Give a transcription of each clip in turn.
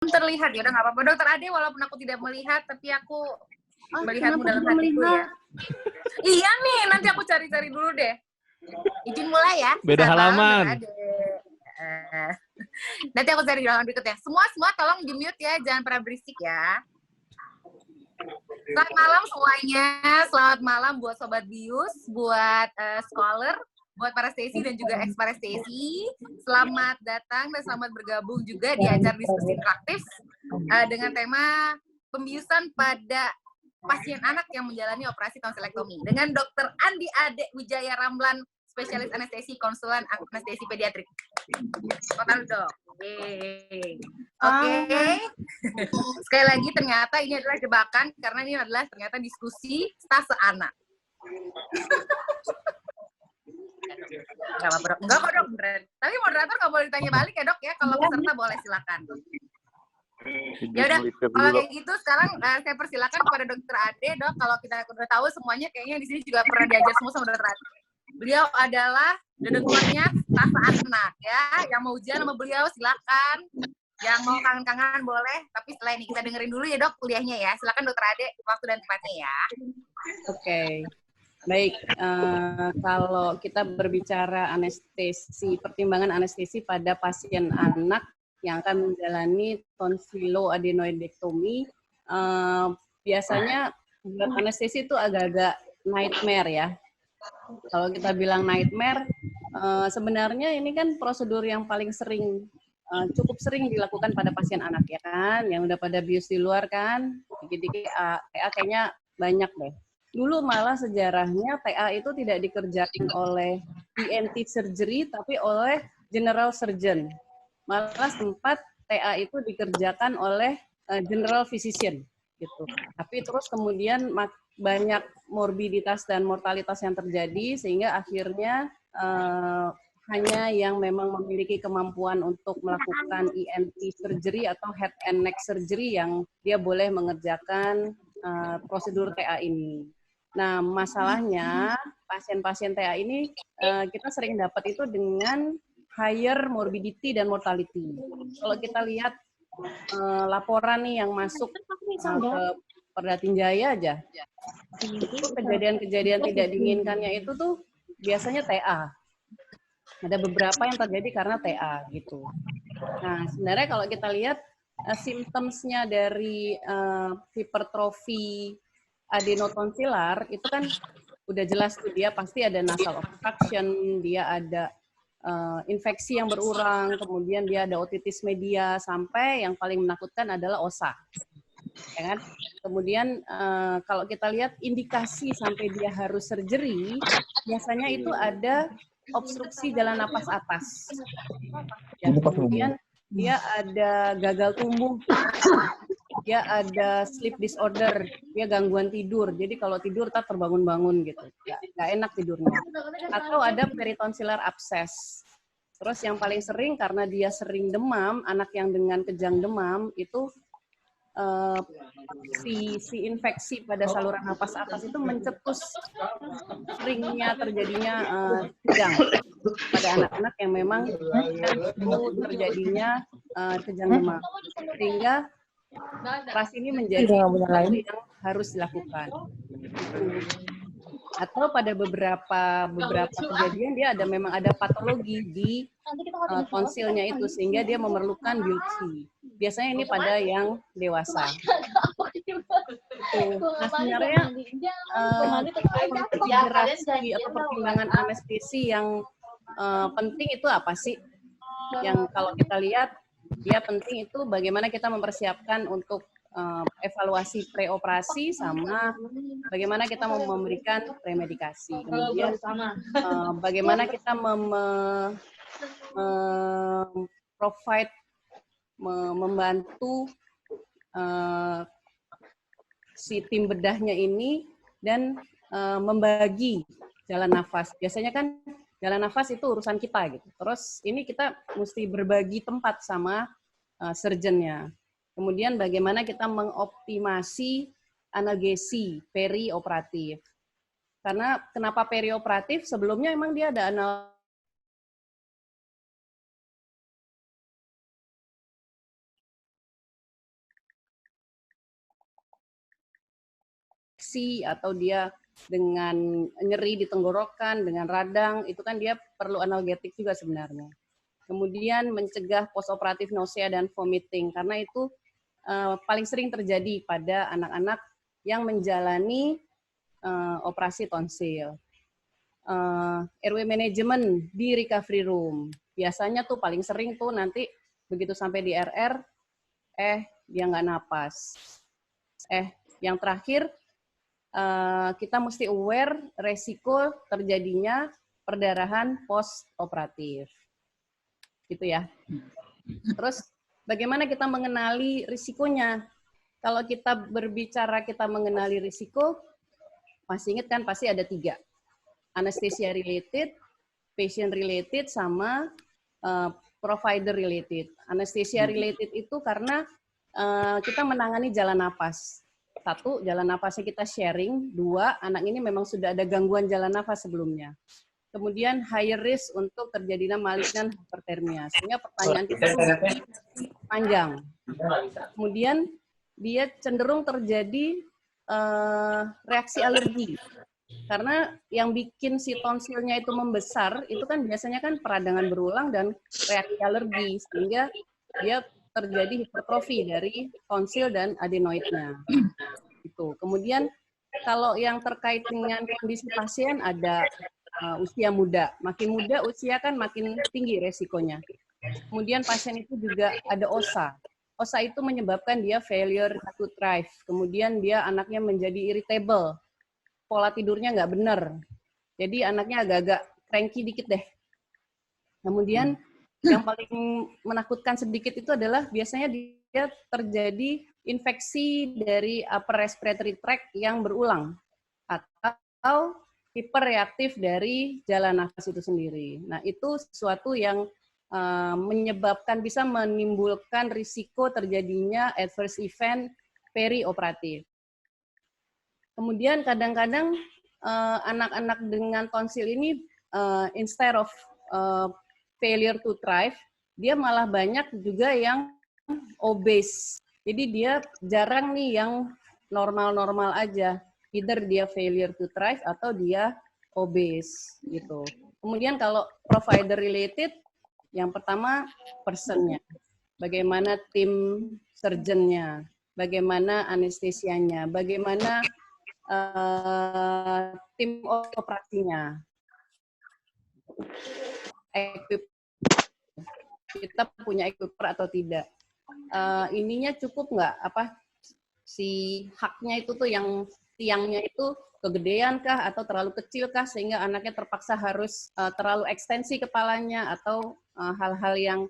terlihat, ya udah nggak apa-apa. Dokter Ade, walaupun aku tidak melihat, tapi aku melihatmu dalam kenapa hatiku melihat? ya. Iya nih, nanti aku cari-cari dulu deh. Izin mulai ya. Beda halaman. Nanti aku cari di halaman berikutnya. Semua tolong di-mute ya, jangan pernah berisik ya. Selamat malam semuanya, selamat malam buat Sobat Bius, buat scholar, buat para Stacy dan juga ex-para Stacy. Selamat datang dan selamat bergabung juga di acara diskusi interaktif dengan tema pembiusan pada pasien anak yang menjalani operasi tonsilektomi dengan Dr. Andi Ade Wijaya Ramlan, spesialis anestesi, konsulan anestesi pediatrik. Total dong. Oke. Sekali lagi ternyata ini adalah jebakan karena ini adalah ternyata diskusi stase anak. Enggak kok dok, beneran. Tapi moderator nggak boleh ditanya balik ya dok ya. Kalau peserta boleh silakan. Ya udah, kalau kayak gitu sekarang saya persilakan kepada Dokter Ade, dok. Kalau kita udah tahu semuanya, kayaknya di sini juga pernah diajar semua sama Dokter Ade. Beliau adalah dedengkurnya stase anak ya. Yang mau ujian sama beliau silakan. Yang mau kangen-kangen boleh. Tapi setelah ini kita dengerin dulu ya dok kuliahnya ya. Silakan Dokter Ade, waktu dan tempatnya ya. Oke. Baik, kalau kita berbicara anestesi, pertimbangan anestesi pada pasien anak yang akan menjalani tonsiloadenoidektomi, biasanya buat anestesi itu agak-agak nightmare ya. Kalau kita bilang nightmare, sebenarnya ini kan prosedur yang paling sering, cukup sering dilakukan pada pasien anak ya kan, yang udah pada bius di luar kan, dikit-dikit TA kayaknya banyak deh. Dulu malah sejarahnya TA itu tidak dikerjakan oleh ENT surgery, tapi oleh general surgeon. Malah sempat TA itu dikerjakan oleh general physician gitu. Tapi terus kemudian banyak morbiditas dan mortalitas yang terjadi sehingga akhirnya hanya yang memang memiliki kemampuan untuk melakukan ENT surgery atau head and neck surgery yang dia boleh mengerjakan prosedur TA ini. Nah, masalahnya pasien-pasien TA ini kita sering dapat itu dengan higher morbidity dan mortality. Kalau kita lihat laporan nih yang masuk ke Perdatin Jaya aja, itu kejadian-kejadian tidak diinginkannya itu tuh biasanya TA. Ada beberapa yang terjadi karena TA gitu. Nah, sebenarnya kalau kita lihat simptomsnya dari hipertrofi adenotonsilar itu kan udah jelas tuh dia pasti ada nasal obstruction, dia ada infeksi yang berurang, kemudian dia ada otitis media, sampai yang paling menakutkan adalah OSA. Ya kan? Kemudian kalau kita lihat indikasi sampai dia harus surgery, biasanya itu ada obstruksi jalan napas atas. Ya, kemudian dia ada gagal tumbuh, dia ada sleep disorder, dia gangguan tidur. Jadi kalau tidur tak terbangun-bangun gitu, nggak enak tidurnya. Atau ada peritonsillar abscess. Terus yang paling sering karena dia sering demam, anak yang dengan kejang demam itu si infeksi pada saluran napas atas itu mencetus seringnya terjadinya kejang pada anak-anak yang memang terjadinya kejang demam, sehingga operasi ini menjadi sesuatu yang harus dilakukan. Atau pada beberapa kejadian dia memang ada patologi di tonsilnya itu sehingga dia memerlukan biopsi. Biasanya ini pada yang dewasa. Nah, sebenarnya konsiderasi atau pertimbangan anestesi yang penting itu apa sih? Yang kalau kita lihat dia penting itu bagaimana kita mempersiapkan untuk evaluasi preoperasi sama bagaimana kita memberikan premedikasi. Kemudian bagaimana kita provide membantu si tim bedahnya ini dan membagi jalan nafas. Biasanya kan jalan nafas itu urusan kita gitu. Terus ini kita mesti berbagi tempat sama surgeonnya. Kemudian bagaimana kita mengoptimasi analgesi perioperatif. Karena kenapa perioperatif? Sebelumnya emang dia ada infeksi atau dia dengan nyeri di tenggorokan, dengan radang, itu kan dia perlu analgetik juga sebenarnya. Kemudian mencegah postoperatif nausea dan vomiting, karena itu paling sering terjadi pada anak-anak yang menjalani operasi tonsil. Airway management di recovery room. Biasanya tuh paling sering tuh nanti begitu sampai di RR, dia nggak napas. Yang terakhir, kita mesti aware resiko terjadinya perdarahan post-operatif. Gitu ya. Terus bagaimana kita mengenali risikonya? Kalau kita berbicara kita mengenali risiko, masih ingat kan pasti ada 3. Anesthesia related, patient related, sama provider related. Anesthesia related itu karena kita menangani jalan napas. 1, jalan napasnya kita sharing. 2, anak ini memang sudah ada gangguan jalan nafas sebelumnya. Kemudian higher risk untuk terjadinya malignant hyperthermia. Sehingga pertanyaan kita panjang. Kemudian dia cenderung terjadi reaksi alergi. Karena yang bikin si tonsilnya itu membesar, itu kan biasanya kan peradangan berulang dan reaksi alergi, sehingga dia terjadi hipertrofi dari tonsil dan adenoidnya. Itu. Kemudian kalau yang terkait dengan kondisi pasien ada usia muda. Makin muda usia kan makin tinggi resikonya. Kemudian pasien itu juga ada OSA. OSA itu menyebabkan dia failure to thrive. Kemudian dia anaknya menjadi irritable. Pola tidurnya nggak benar. Jadi anaknya agak-agak cranky dikit deh. Kemudian yang paling menakutkan sedikit itu adalah biasanya dia terjadi infeksi dari upper respiratory tract yang berulang. Atau hiperreaktif dari jalan nafas itu sendiri. Nah, itu sesuatu yang menyebabkan, bisa menimbulkan risiko terjadinya adverse event perioperatif. Kemudian kadang-kadang anak-anak dengan tonsil ini instead of failure to thrive, dia malah banyak juga yang obese. Jadi dia jarang nih yang normal-normal aja. Either dia failure to thrive atau dia obese gitu. Kemudian kalau provider related, yang pertama personnya. Bagaimana tim surgeonnya, bagaimana anestesianya, bagaimana tim operasinya. Kita punya equiper atau tidak. Ininya cukup nggak? Si haknya itu tuh yang tiangnya itu kegedean kah atau terlalu kecil kah sehingga anaknya terpaksa harus terlalu ekstensi kepalanya atau hal-hal yang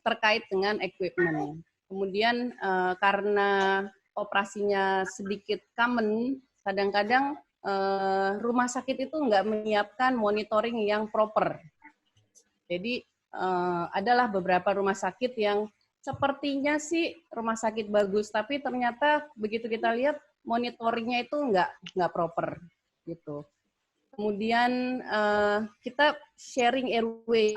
terkait dengan equipment. Kemudian karena operasinya sedikit common, kadang-kadang rumah sakit itu nggak menyiapkan monitoring yang proper. Jadi adalah beberapa rumah sakit yang sepertinya sih rumah sakit bagus, tapi ternyata begitu kita lihat monitoringnya itu nggak proper gitu. Kemudian kita sharing airway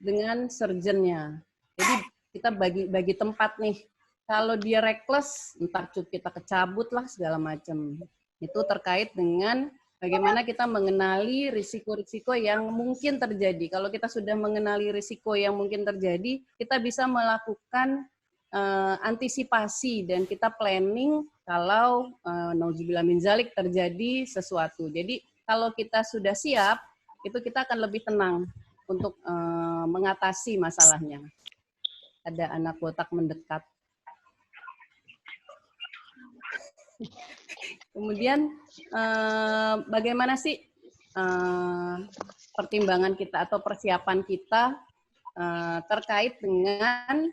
dengan surgeonnya. Jadi kita bagi tempat nih. Kalau dia reckless, ntar kita kecabut lah segala macam. Itu terkait dengan bagaimana kita mengenali risiko-risiko yang mungkin terjadi. Kalau kita sudah mengenali risiko yang mungkin terjadi, kita bisa melakukan antisipasi dan kita planning kalau nauzubillah min dzalik terjadi sesuatu. Jadi kalau kita sudah siap, itu kita akan lebih tenang untuk mengatasi masalahnya. Ada anak botak mendekat. Kemudian bagaimana sih pertimbangan kita atau persiapan kita terkait dengan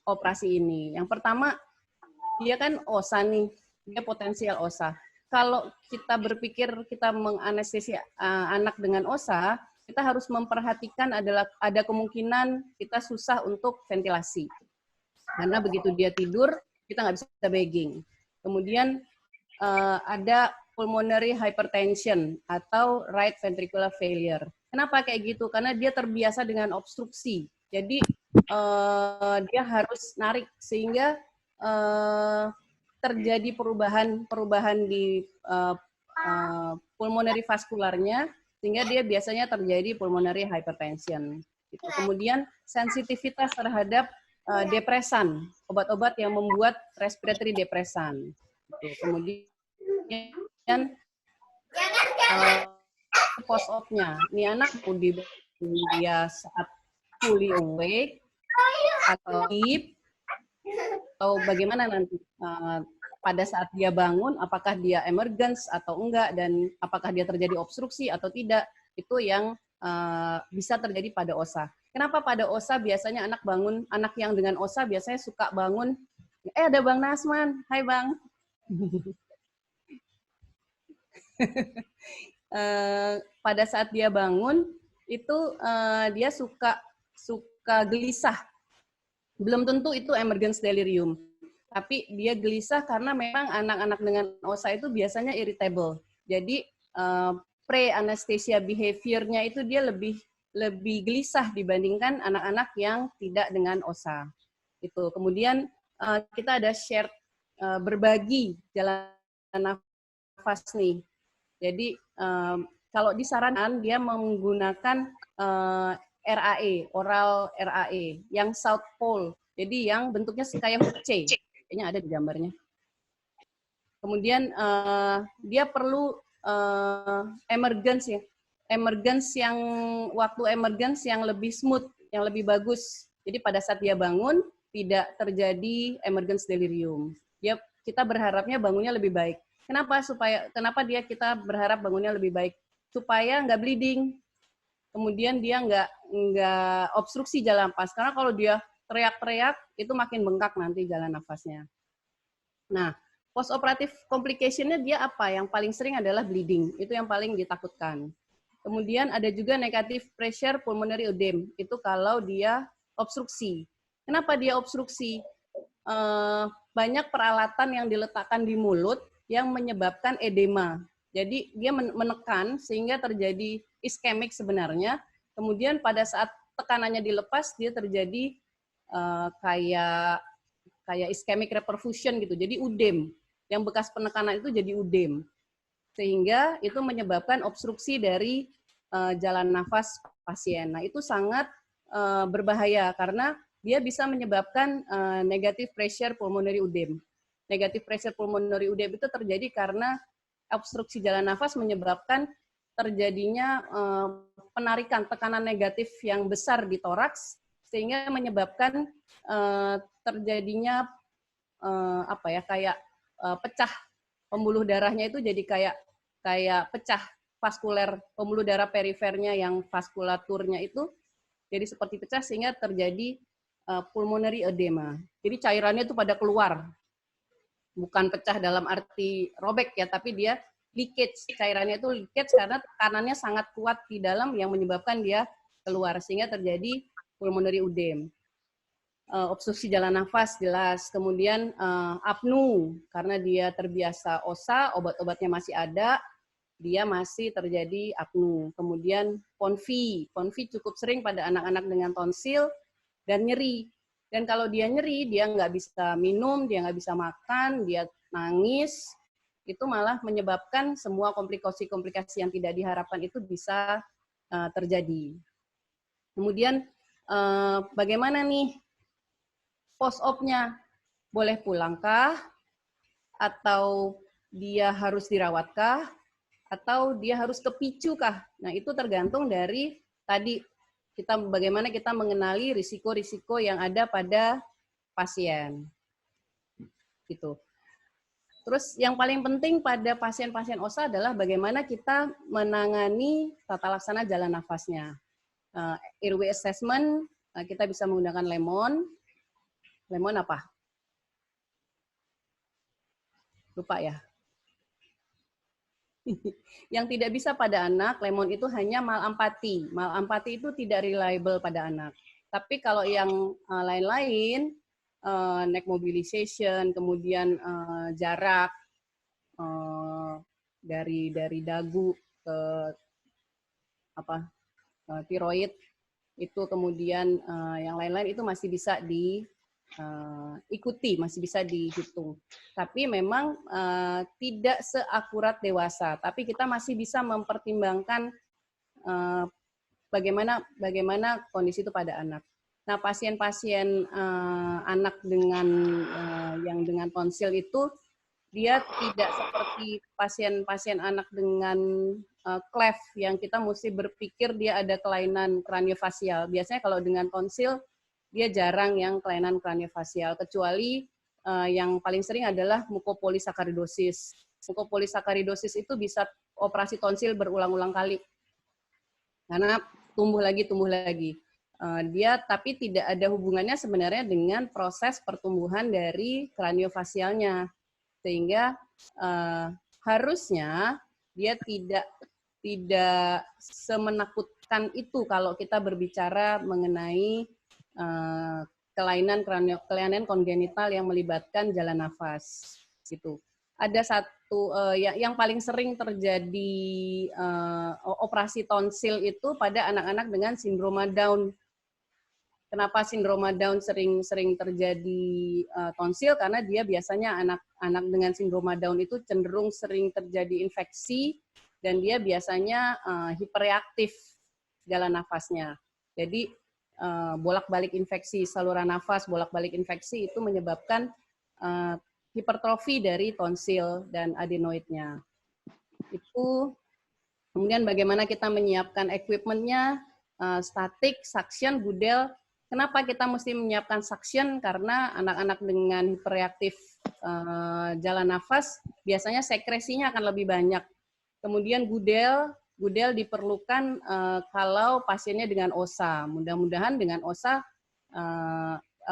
operasi ini? Yang pertama, dia kan OSA nih, dia potensial OSA. Kalau kita berpikir kita menganestesia anak dengan OSA, kita harus memperhatikan ada kemungkinan kita susah untuk ventilasi. Karena begitu dia tidur, kita nggak bisa bagging. Kemudian ada pulmonary hypertension atau right ventricular failure. Kenapa kayak gitu? Karena dia terbiasa dengan obstruksi. Jadi dia harus narik sehingga terjadi perubahan di pulmonary vaskularnya, sehingga dia biasanya terjadi pulmonary hypertension. Gitu. Kemudian sensitivitas terhadap depresan, obat-obat yang membuat respiratory depresan. Gitu. Kemudian post-op-nya, ini anak dia saat fully awake atau sleep, atau bagaimana nanti pada saat dia bangun, apakah dia emergence atau enggak, dan apakah dia terjadi obstruksi atau tidak, itu yang bisa terjadi pada OSA. Kenapa pada OSA biasanya anak bangun, anak yang dengan OSA biasanya suka bangun, ada Bang Nasman, hai Bang. Pada saat dia bangun, itu dia suka gelisah. Belum tentu itu emergence delirium, tapi dia gelisah karena memang anak-anak dengan OSA itu biasanya irritable. Jadi pre-anesthesia behavior-nya itu dia lebih gelisah dibandingkan anak-anak yang tidak dengan OSA. Itu. Kemudian kita ada shared berbagi jalan nafas nih. Jadi kalau disarankan dia menggunakan RAE, oral RAE, yang South Pole. Jadi yang bentuknya kayak huruf C. Kayaknya ada di gambarnya. Kemudian dia perlu emergence ya. Emergence yang waktu emergence yang lebih smooth, yang lebih bagus. Jadi pada saat dia bangun tidak terjadi emergence delirium. Kita berharapnya bangunnya lebih baik. Kenapa kita berharap bangunnya lebih baik? Supaya nggak bleeding. Kemudian dia nggak obstruksi jalan nafas. Karena kalau dia teriak-teriak, itu makin bengkak nanti jalan nafasnya. Nah, post-operative complication-nya dia apa? Yang paling sering adalah bleeding. Itu yang paling ditakutkan. Kemudian ada juga negative pressure pulmonary edema. Itu kalau dia obstruksi. Kenapa dia obstruksi? Banyak peralatan yang diletakkan di mulut yang menyebabkan edema. Jadi dia menekan sehingga terjadi iskemik sebenarnya. Kemudian pada saat tekanannya dilepas dia terjadi kayak iskemik reperfusion gitu. Jadi udem. Yang bekas penekanan itu jadi udem. Sehingga itu menyebabkan obstruksi dari jalan nafas pasien. Nah, itu sangat berbahaya karena dia bisa menyebabkan negative pressure pulmonary edema. Negative pressure pulmonary edema itu terjadi karena obstruksi jalan nafas menyebabkan terjadinya penarikan tekanan negatif yang besar di toraks sehingga menyebabkan terjadinya pecah pembuluh darahnya itu jadi kayak pecah vaskuler pembuluh darah perifernya yang vaskulaturnya itu jadi seperti pecah sehingga terjadi pulmonary edema. Jadi cairannya itu pada keluar. Bukan pecah dalam arti robek ya, tapi dia leakage. Cairannya itu leakage karena tekanannya sangat kuat di dalam yang menyebabkan dia keluar sehingga terjadi pulmonary edema. Obstruksi jalan nafas jelas. Kemudian apnu karena dia terbiasa OSA, obat-obatnya masih ada, dia masih terjadi apnu. Kemudian ponfi cukup sering pada anak-anak dengan tonsil dan nyeri. Dan kalau dia nyeri, dia nggak bisa minum, dia nggak bisa makan, dia nangis, itu malah menyebabkan semua komplikasi-komplikasi yang tidak diharapkan itu bisa terjadi. Kemudian bagaimana nih post-op-nya? Boleh pulangkah? Atau dia harus dirawatkah? Atau dia harus kepicukah? Nah, itu tergantung dari tadi bagaimana kita mengenali risiko-risiko yang ada pada pasien. Gitu. Terus yang paling penting pada pasien-pasien OSA adalah bagaimana kita menangani tata laksana jalan nafasnya. Airway assessment, kita bisa menggunakan lemon. Lemon apa? Lupa ya. Yang tidak bisa pada anak, lemon itu hanya malampati. Malampati itu tidak reliable pada anak. Tapi kalau yang lain-lain, neck mobilization, kemudian jarak dari dagu ke tiroid, itu kemudian yang lain-lain itu masih bisa ikuti, masih bisa dihitung. Tapi memang tidak seakurat dewasa. Tapi kita masih bisa mempertimbangkan bagaimana kondisi itu pada anak. Nah, pasien-pasien anak yang dengan tonsil itu dia tidak seperti pasien-pasien anak dengan cleft yang kita mesti berpikir dia ada kelainan kraniofasial. Biasanya kalau dengan tonsil dia jarang yang kelainan kraniofasial, kecuali yang paling sering adalah mukopolisakaridosis. Mukopolisakaridosis itu bisa operasi tonsil berulang-ulang kali karena tumbuh lagi. Dia tapi tidak ada hubungannya sebenarnya dengan proses pertumbuhan dari kraniofasialnya, sehingga harusnya dia tidak semenakutkan itu kalau kita berbicara mengenai kelainan kongenital yang melibatkan jalan nafas gitu. Ada satu yang paling sering terjadi operasi tonsil itu pada anak-anak dengan sindroma Down. Kenapa sindroma Down sering terjadi tonsil? Karena dia biasanya anak dengan sindroma Down itu cenderung sering terjadi infeksi dan dia biasanya hiperreaktif jalan nafasnya. Jadi bolak-balik infeksi saluran nafas, bolak-balik infeksi itu menyebabkan hipertrofi dari tonsil dan adenoidnya. Itu kemudian bagaimana kita menyiapkan equipment-nya, statik, suction, gudel. Kenapa kita mesti menyiapkan suction? Karena anak-anak dengan hiperreaktif jalan nafas biasanya sekresinya akan lebih banyak. Kemudian gudel diperlukan kalau pasiennya dengan OSA. Mudah-mudahan dengan OSA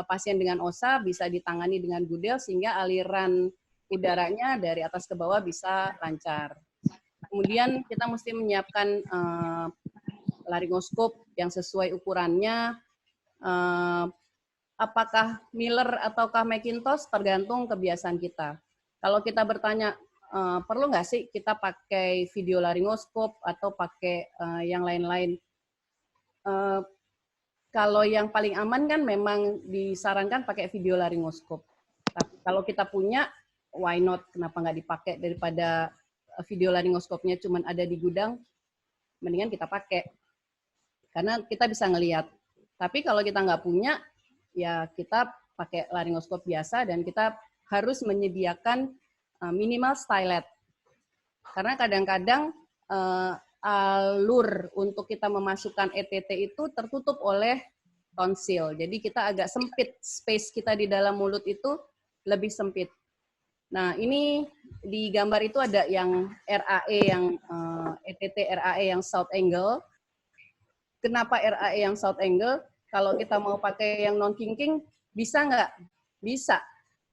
pasien dengan OSA bisa ditangani dengan gudel sehingga aliran udaranya dari atas ke bawah bisa lancar. Kemudian kita mesti menyiapkan laringoskop yang sesuai ukurannya. Apakah Miller ataukah McIntosh tergantung kebiasaan kita. Kalau kita bertanya, perlu nggak sih kita pakai video laringoskop atau pakai yang lain-lain? Kalau yang paling aman kan memang disarankan pakai video laringoskop. Tapi kalau kita punya, why not? Kenapa nggak dipakai daripada video laringoskopnya cuma ada di gudang, mendingan kita pakai. Karena kita bisa ngelihat. Tapi kalau kita nggak punya, ya kita pakai laringoskop biasa dan kita harus menyediakan minimal stylet. Karena kadang-kadang alur untuk kita memasukkan ETT itu tertutup oleh tonsil. Jadi kita agak sempit, space kita di dalam mulut itu lebih sempit. Nah, ini di gambar itu ada yang RAE, yang ETT RAE yang south angle. Kenapa RAE yang south angle? Kalau kita mau pakai yang non-kinking, bisa nggak? Bisa.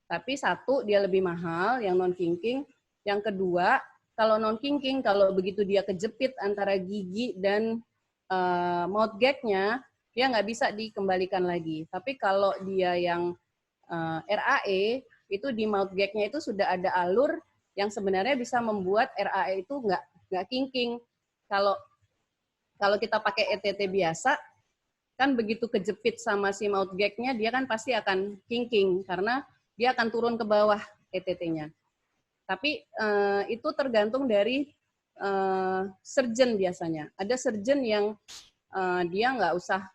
Tapi satu, dia lebih mahal, yang non-kinking. Yang kedua, kalau non-kinking, kalau begitu dia kejepit antara gigi dan mouth gag-nya, dia nggak bisa dikembalikan lagi. Tapi kalau dia yang RAE, itu di mouth gag-nya itu sudah ada alur yang sebenarnya bisa membuat RAE itu nggak kinking. Kalau kita pakai ETT biasa, kan begitu kejepit sama si mouth gag-nya, dia kan pasti akan kinking, karena dia akan turun ke bawah ETT-nya. Tapi itu tergantung dari surgeon biasanya. Ada surgeon yang dia nggak usah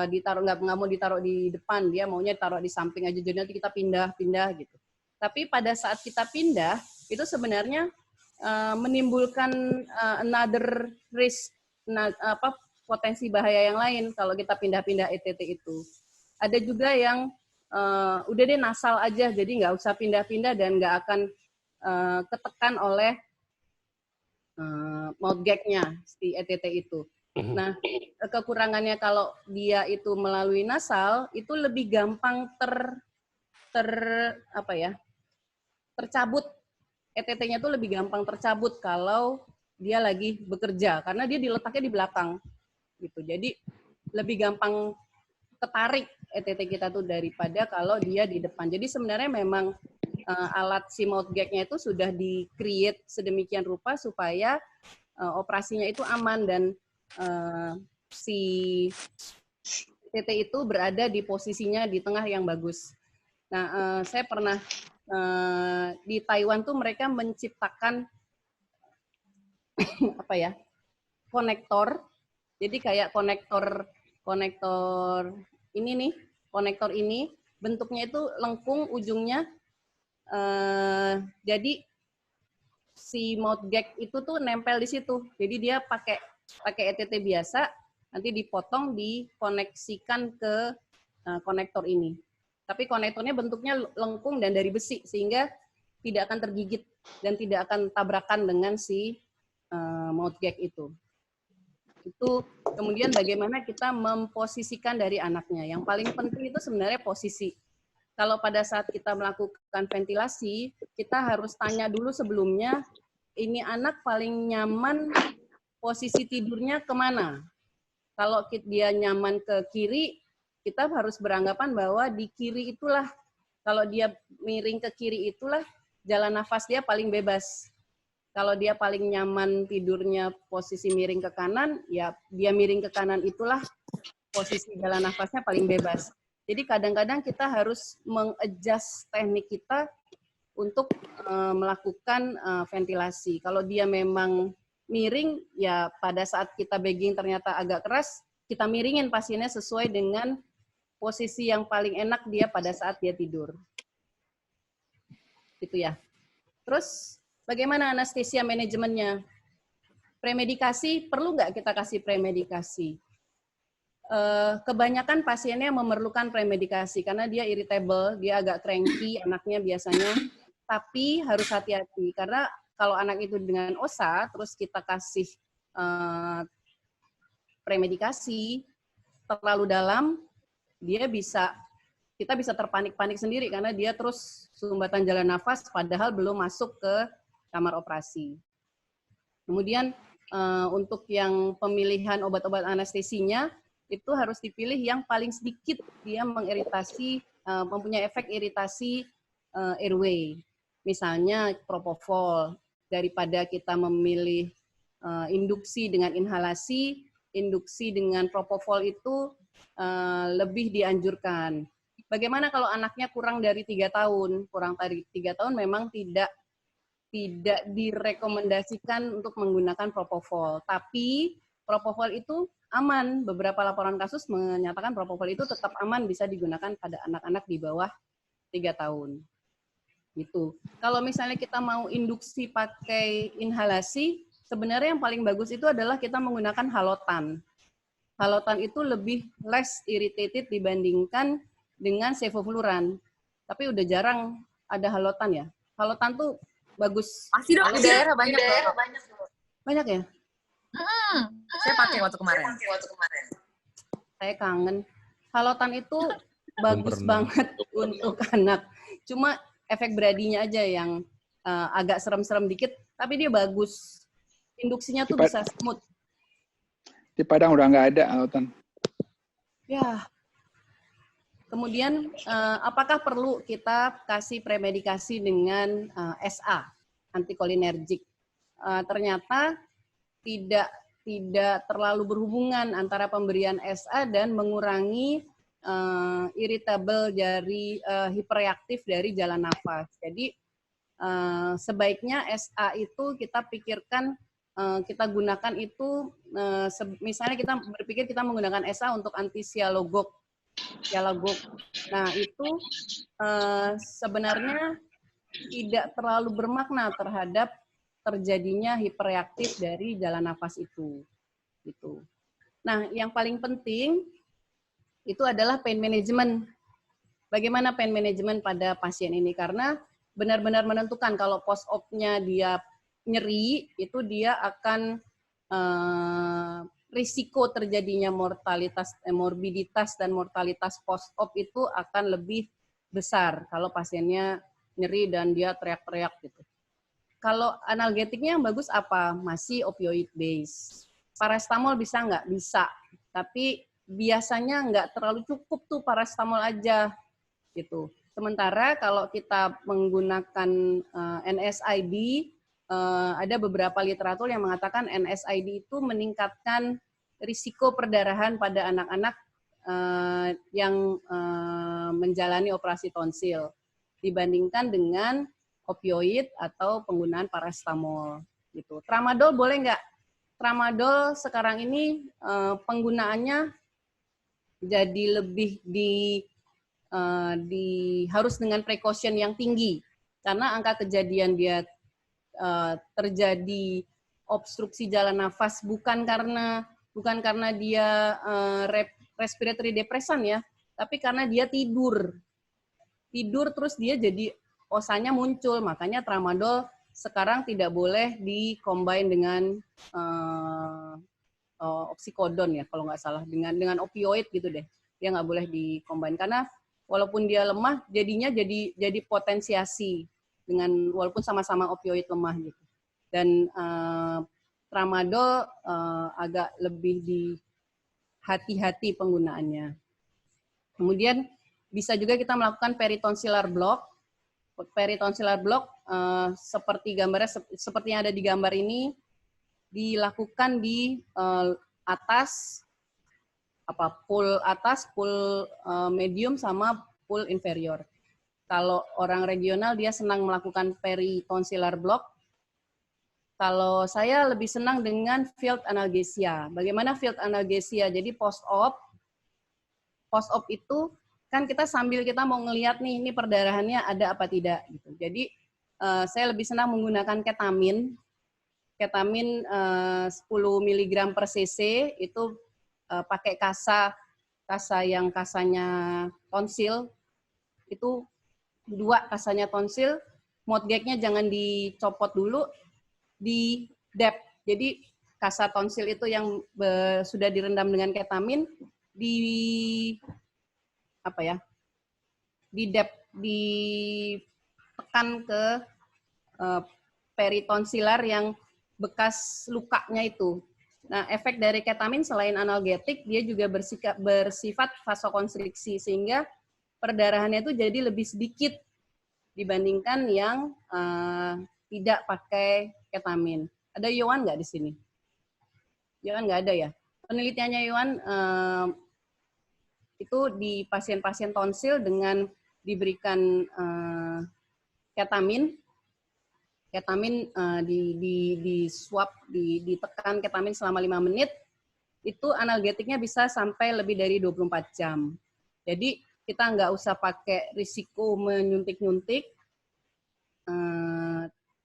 ditaruh, nggak mau ditaruh di depan, dia maunya taruh di samping aja, jadi nanti kita pindah gitu. Tapi pada saat kita pindah itu sebenarnya menimbulkan another risk, potensi bahaya yang lain kalau kita pindah-pindah ETT itu. Ada juga yang udah deh nasal aja, jadi nggak usah pindah-pindah dan nggak akan ketekan oleh mouth gag-nya si ETT itu. Nah, kekurangannya kalau dia itu melalui nasal itu lebih gampang tercabut. ETT-nya itu lebih gampang tercabut kalau dia lagi bekerja karena dia diletaknya di belakang gitu. Jadi lebih gampang ketarik ETT kita tuh daripada kalau dia di depan. Jadi sebenarnya memang alat si mouth gag-nya itu sudah di-create sedemikian rupa supaya operasinya itu aman dan si TT itu berada di posisinya di tengah yang bagus. Nah, saya pernah di Taiwan tuh mereka menciptakan apa ya, konektor. Jadi kayak konektor ini nih, konektor ini bentuknya itu lengkung ujungnya. Jadi si mouth gag itu tuh nempel di situ. Jadi dia pakai ETT biasa, nanti dipotong, dikoneksikan ke konektor ini. Tapi konektornya bentuknya lengkung dan dari besi, sehingga tidak akan tergigit dan tidak akan tabrakan dengan si mouth gag itu. Itu kemudian bagaimana kita memposisikan dari anaknya. Yang paling penting itu sebenarnya posisi. Kalau pada saat kita melakukan ventilasi, kita harus tanya dulu sebelumnya, ini anak paling nyaman posisi tidurnya kemana? Kalau dia nyaman ke kiri, kita harus beranggapan bahwa di kiri itulah, kalau dia miring ke kiri itulah, jalan nafas dia paling bebas. Kalau dia paling nyaman tidurnya posisi miring ke kanan, ya dia miring ke kanan itulah posisi jalan nafasnya paling bebas. Jadi kadang-kadang kita harus mengadjust teknik kita untuk melakukan ventilasi. Kalau dia memang miring, ya pada saat kita bagging ternyata agak keras, kita miringin pasiennya sesuai dengan posisi yang paling enak dia pada saat dia tidur. Gitu ya. Terus bagaimana anestesia manajemennya? Premedikasi, perlu nggak kita kasih premedikasi? Kebanyakan pasiennya memerlukan premedikasi karena dia irritable, dia agak cranky anaknya biasanya, tapi harus hati-hati karena kalau anak itu dengan OSA, terus kita kasih premedikasi terlalu dalam, kita bisa terpanik-panik sendiri karena dia terus sumbatan jalan nafas padahal belum masuk ke kamar operasi. Kemudian untuk yang pemilihan obat-obat anestesinya, itu harus dipilih yang paling sedikit dia mengiritasi, mempunyai efek iritasi airway. Misalnya propofol, daripada kita memilih induksi dengan inhalasi, induksi dengan propofol itu lebih dianjurkan. Bagaimana kalau anaknya kurang dari 3 tahun? Kurang dari 3 tahun memang tidak direkomendasikan untuk menggunakan propofol. Tapi propofol itu aman. Beberapa laporan kasus menyatakan propofol itu tetap aman, bisa digunakan pada anak-anak di bawah 3 tahun. Gitu. Kalau misalnya kita mau induksi pakai inhalasi, sebenarnya yang paling bagus itu adalah kita menggunakan halotan. Halotan itu lebih less irritated dibandingkan dengan sevofluran. Tapi udah jarang ada halotan ya. Halotan tuh bagus. Masih dong, di daerah banyak. Banyak ya? Saya pakai waktu kemarin. Saya kangen. Halotan itu bagus banget untuk anak. Cuma efek bradinya aja yang agak serem-serem dikit, tapi dia bagus. Induksinya tuh bisa smooth. Di Padang udah nggak ada halotan. Ya. Kemudian, apakah perlu kita kasih premedikasi dengan SA, antikolinergik? Ternyata tidak terlalu berhubungan antara pemberian SA dan mengurangi irritable dari hiperreaktif dari jalan nafas. Jadi sebaiknya SA itu kita pikirkan, kita gunakan itu, misalnya kita berpikir kita menggunakan SA untuk anti-sialogok. Nah itu sebenarnya tidak terlalu bermakna terhadap terjadinya hiperreaktif dari jalan nafas itu. Gitu. Nah yang paling penting itu adalah pain management. Bagaimana pain management pada pasien ini? Karena benar-benar menentukan kalau post-op-nya dia nyeri, itu dia akan risiko terjadinya morbiditas dan mortalitas post-op itu akan lebih besar kalau pasiennya nyeri dan dia teriak-teriak gitu. Kalau analgetiknya yang bagus apa? Masih opioid base. Paracetamol bisa nggak? Bisa. Tapi biasanya nggak terlalu cukup tuh paracetamol aja gitu. Sementara kalau kita menggunakan NSAID, ada beberapa literatur yang mengatakan NSAID itu meningkatkan risiko perdarahan pada anak-anak yang menjalani operasi tonsil dibandingkan dengan opioid atau penggunaan paracetamol gitu. Tramadol boleh nggak? Tramadol sekarang ini penggunaannya jadi lebih harus dengan precaution yang tinggi karena angka kejadian dia terjadi obstruksi jalan nafas bukan karena dia respiratory depresan ya, tapi karena dia tidur terus dia jadi osanya muncul. Makanya tramadol sekarang tidak boleh di-combine dengan oksikodon ya kalau nggak salah, dengan opioid gitu deh. Dia nggak boleh di-combine karena walaupun dia lemah jadinya jadi potensiasi dengan walaupun sama-sama opioid lemah gitu. Dan tramadol agak lebih di hati-hati penggunaannya. Kemudian bisa juga kita melakukan peritonsillar block. Peritonsillar block seperti yang ada di gambar ini dilakukan di atas pool atas, pool medium sama pool inferior. Kalau orang regional dia senang melakukan peritonsillar block. Kalau saya lebih senang dengan field analgesia. Bagaimana field analgesia? Jadi post-op itu kan kita sambil kita mau ngelihat nih, ini perdarahannya ada apa tidak gitu. Jadi saya lebih senang menggunakan ketamin 10 mg per cc itu pakai kasa yang kasanya tonsil itu 2 kasanya tonsil, mouth gag-nya jangan dicopot dulu, di dab. Jadi kasa tonsil itu yang sudah direndam dengan ketamin ditekan ke peritonsilar yang bekas lukanya itu. Nah, efek dari ketamin selain analgetik, dia juga bersifat vasokonstriksi, sehingga perdarahannya itu jadi lebih sedikit dibandingkan yang tidak pakai ketamin. Ada Yohan nggak di sini? Yohan nggak ada ya? Penelitiannya Yohan itu di pasien-pasien tonsil dengan diberikan ketamin di swab, ditekan ketamin selama 5 menit, itu analgetiknya bisa sampai lebih dari 24 jam. Jadi kita nggak usah pakai risiko menyuntik-nyuntik,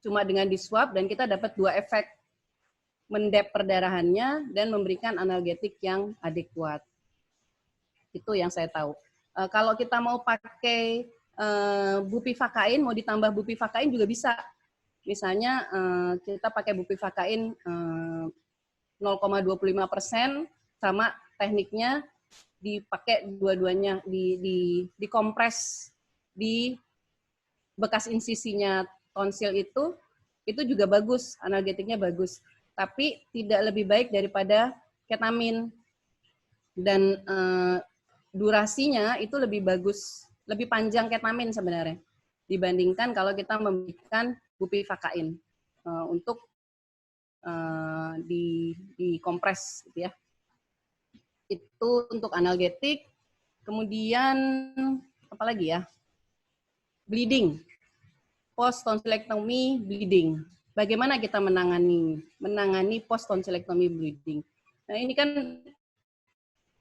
cuma dengan di swab dan kita dapat 2 efek, mendep perdarahannya dan memberikan analgetik yang adekuat. Itu yang saya tahu. Kalau kita mau pakai bupivakain, mau ditambah bupivakain juga bisa. Misalnya kita pakai bupivakain 0,25% sama tekniknya dipakai dua-duanya, dikompres di bekas insisinya tonsil itu juga bagus, analgetiknya bagus. Tapi tidak lebih baik daripada ketamin. Dan durasinya itu lebih bagus, lebih panjang ketamin sebenarnya dibandingkan kalau kita memberikan bupivakain untuk dikompres gitu ya. Itu untuk analgetik. Kemudian apa lagi ya? Bleeding. Post tonsilektomi bleeding. Bagaimana kita menangani post tonsilektomi bleeding? Nah, ini kan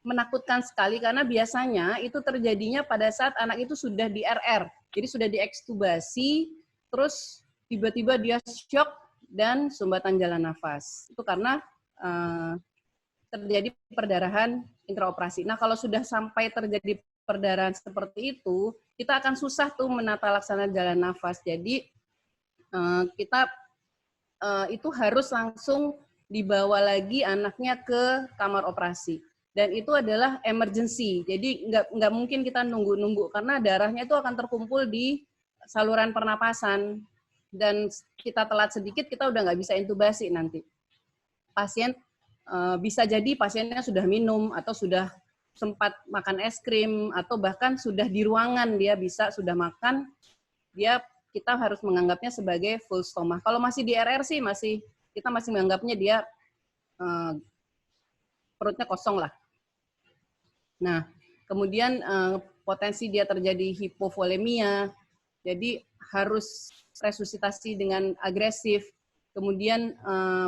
menakutkan sekali karena biasanya itu terjadinya pada saat anak itu sudah di RR. Jadi sudah diekstubasi, terus tiba-tiba dia shock dan sumbatan jalan nafas. Itu karena terjadi perdarahan intraoperasi. Nah, kalau sudah sampai terjadi perdarahan seperti itu, kita akan susah tuh menata laksana jalan nafas. Jadi kita itu harus langsung dibawa lagi anaknya ke kamar operasi. Dan itu adalah emergency. Jadi nggak mungkin kita nunggu-nunggu karena darahnya itu akan terkumpul di saluran pernapasan. Dan kita telat sedikit, kita udah nggak bisa intubasi nanti. Pasien bisa jadi pasiennya sudah minum atau sudah sempat makan es krim atau bahkan sudah di ruangan dia sudah makan, kita harus menganggapnya sebagai full stomach. Kalau masih di RR sih kita masih menganggapnya dia perutnya kosong lah. Nah, kemudian potensi dia terjadi hipovolemia, jadi harus resusitasi dengan agresif. Kemudian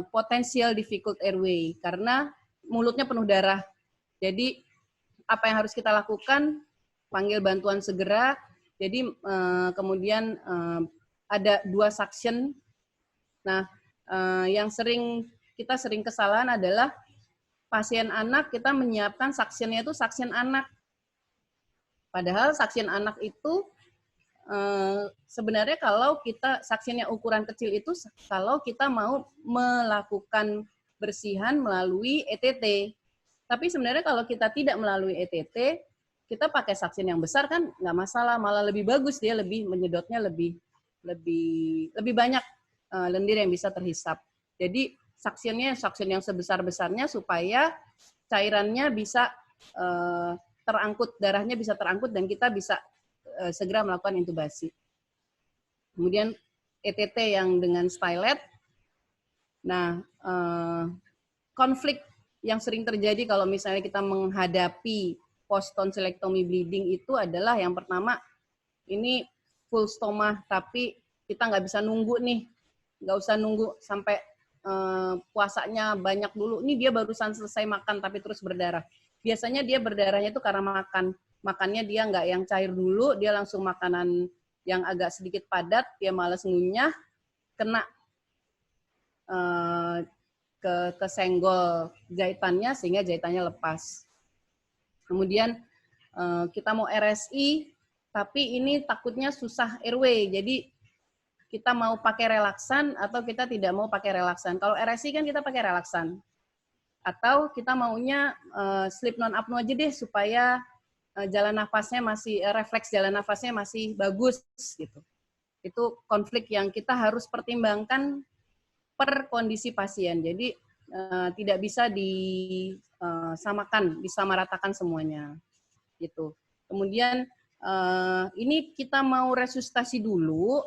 potensial difficult airway, karena mulutnya penuh darah. Jadi apa yang harus kita lakukan? Panggil bantuan segera. Jadi kemudian ada 2 suction. Nah, yang kita sering kesalahan adalah pasien anak, kita menyiapkan suctionnya itu suction anak. Padahal suction anak itu sebenarnya kalau kita suctionnya ukuran kecil itu kalau kita mau melakukan bersihan melalui ETT. Tapi sebenarnya kalau kita tidak melalui ETT, kita pakai suction yang besar kan nggak masalah, malah lebih bagus, dia lebih menyedotnya lebih banyak lendir yang bisa terhisap. Jadi suction yang sebesar-besarnya supaya cairannya bisa terangkut, darahnya bisa terangkut dan kita bisa segera melakukan intubasi. Kemudian ETT yang dengan stylet. Nah, konflik yang sering terjadi kalau misalnya kita menghadapi post tonsillectomy bleeding itu adalah yang pertama, ini full stoma, tapi kita nggak bisa nunggu nih, nggak usah nunggu sampai puasanya banyak dulu. Ini dia barusan selesai makan tapi terus berdarah. Biasanya dia berdarahnya itu karena makannya dia nggak yang cair dulu, dia langsung makanan yang agak sedikit padat, dia malas ngunyah, kena kesenggol jahitannya sehingga jahitannya lepas. Kemudian kita mau RSI, tapi ini takutnya susah airway, jadi kita mau pakai relaksan atau kita tidak mau pakai relaksan. Kalau RSI kan kita pakai relaksan. Atau kita maunya sleep non apnea aja deh supaya jalan nafasnya masih refleks jalan nafasnya masih bagus gitu. Itu konflik yang kita harus pertimbangkan per kondisi pasien. Jadi tidak bisa disamakan, disamaratakan semuanya. Gitu. Kemudian ini kita mau resusitasi dulu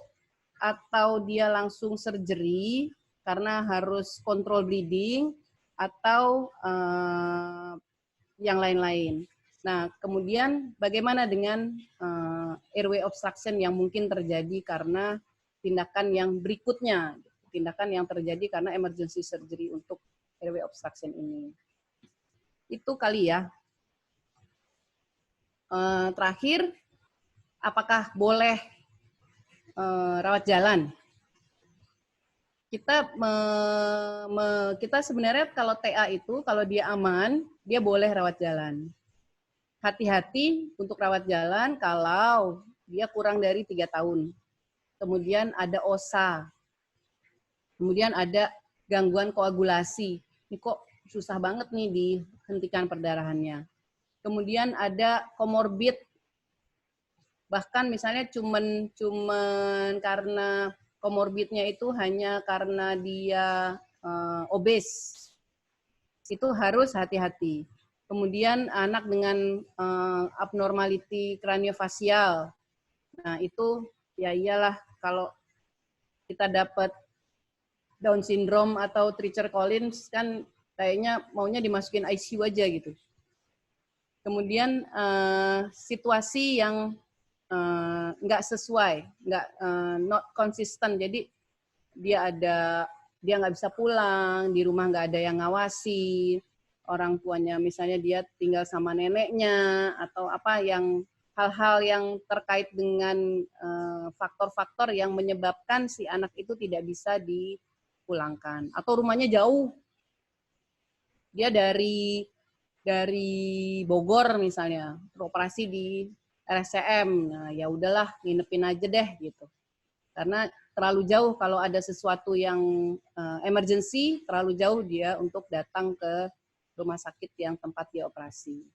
atau dia langsung surgery karena harus kontrol bleeding atau yang lain-lain. Nah, kemudian bagaimana dengan airway obstruction yang mungkin terjadi karena tindakan yang berikutnya, tindakan yang terjadi karena emergency surgery untuk airway obstruction ini. Itu kali ya. Terakhir, apakah boleh rawat jalan? Kita sebenarnya kalau TA itu, kalau dia aman, dia boleh rawat jalan. Hati-hati untuk rawat jalan kalau dia kurang dari 3 tahun. Kemudian ada OSA. Kemudian ada gangguan koagulasi. Ini kok susah banget nih dihentikan perdarahannya. Kemudian ada komorbid. Bahkan misalnya cuman karena komorbidnya itu hanya karena dia obes. Itu harus hati-hati. Kemudian anak dengan abnormality kraniofasial. Nah, itu ya iyalah kalau kita dapat Down syndrome atau Treacher Collins kan kayaknya maunya dimasukin ICU aja gitu. Kemudian situasi yang nggak sesuai, not consistent. Jadi dia nggak bisa pulang, di rumah nggak ada yang ngawasi, orang tuanya misalnya dia tinggal sama neneknya atau apa yang hal-hal yang terkait dengan faktor-faktor yang menyebabkan si anak itu tidak bisa dipulangkan atau rumahnya jauh. Dia dari Bogor misalnya, beroperasi di RSCM, nah ya udahlah nginepin aja deh gitu. Karena terlalu jauh kalau ada sesuatu yang emergency, terlalu jauh dia untuk datang ke rumah sakit yang tempat dia operasi.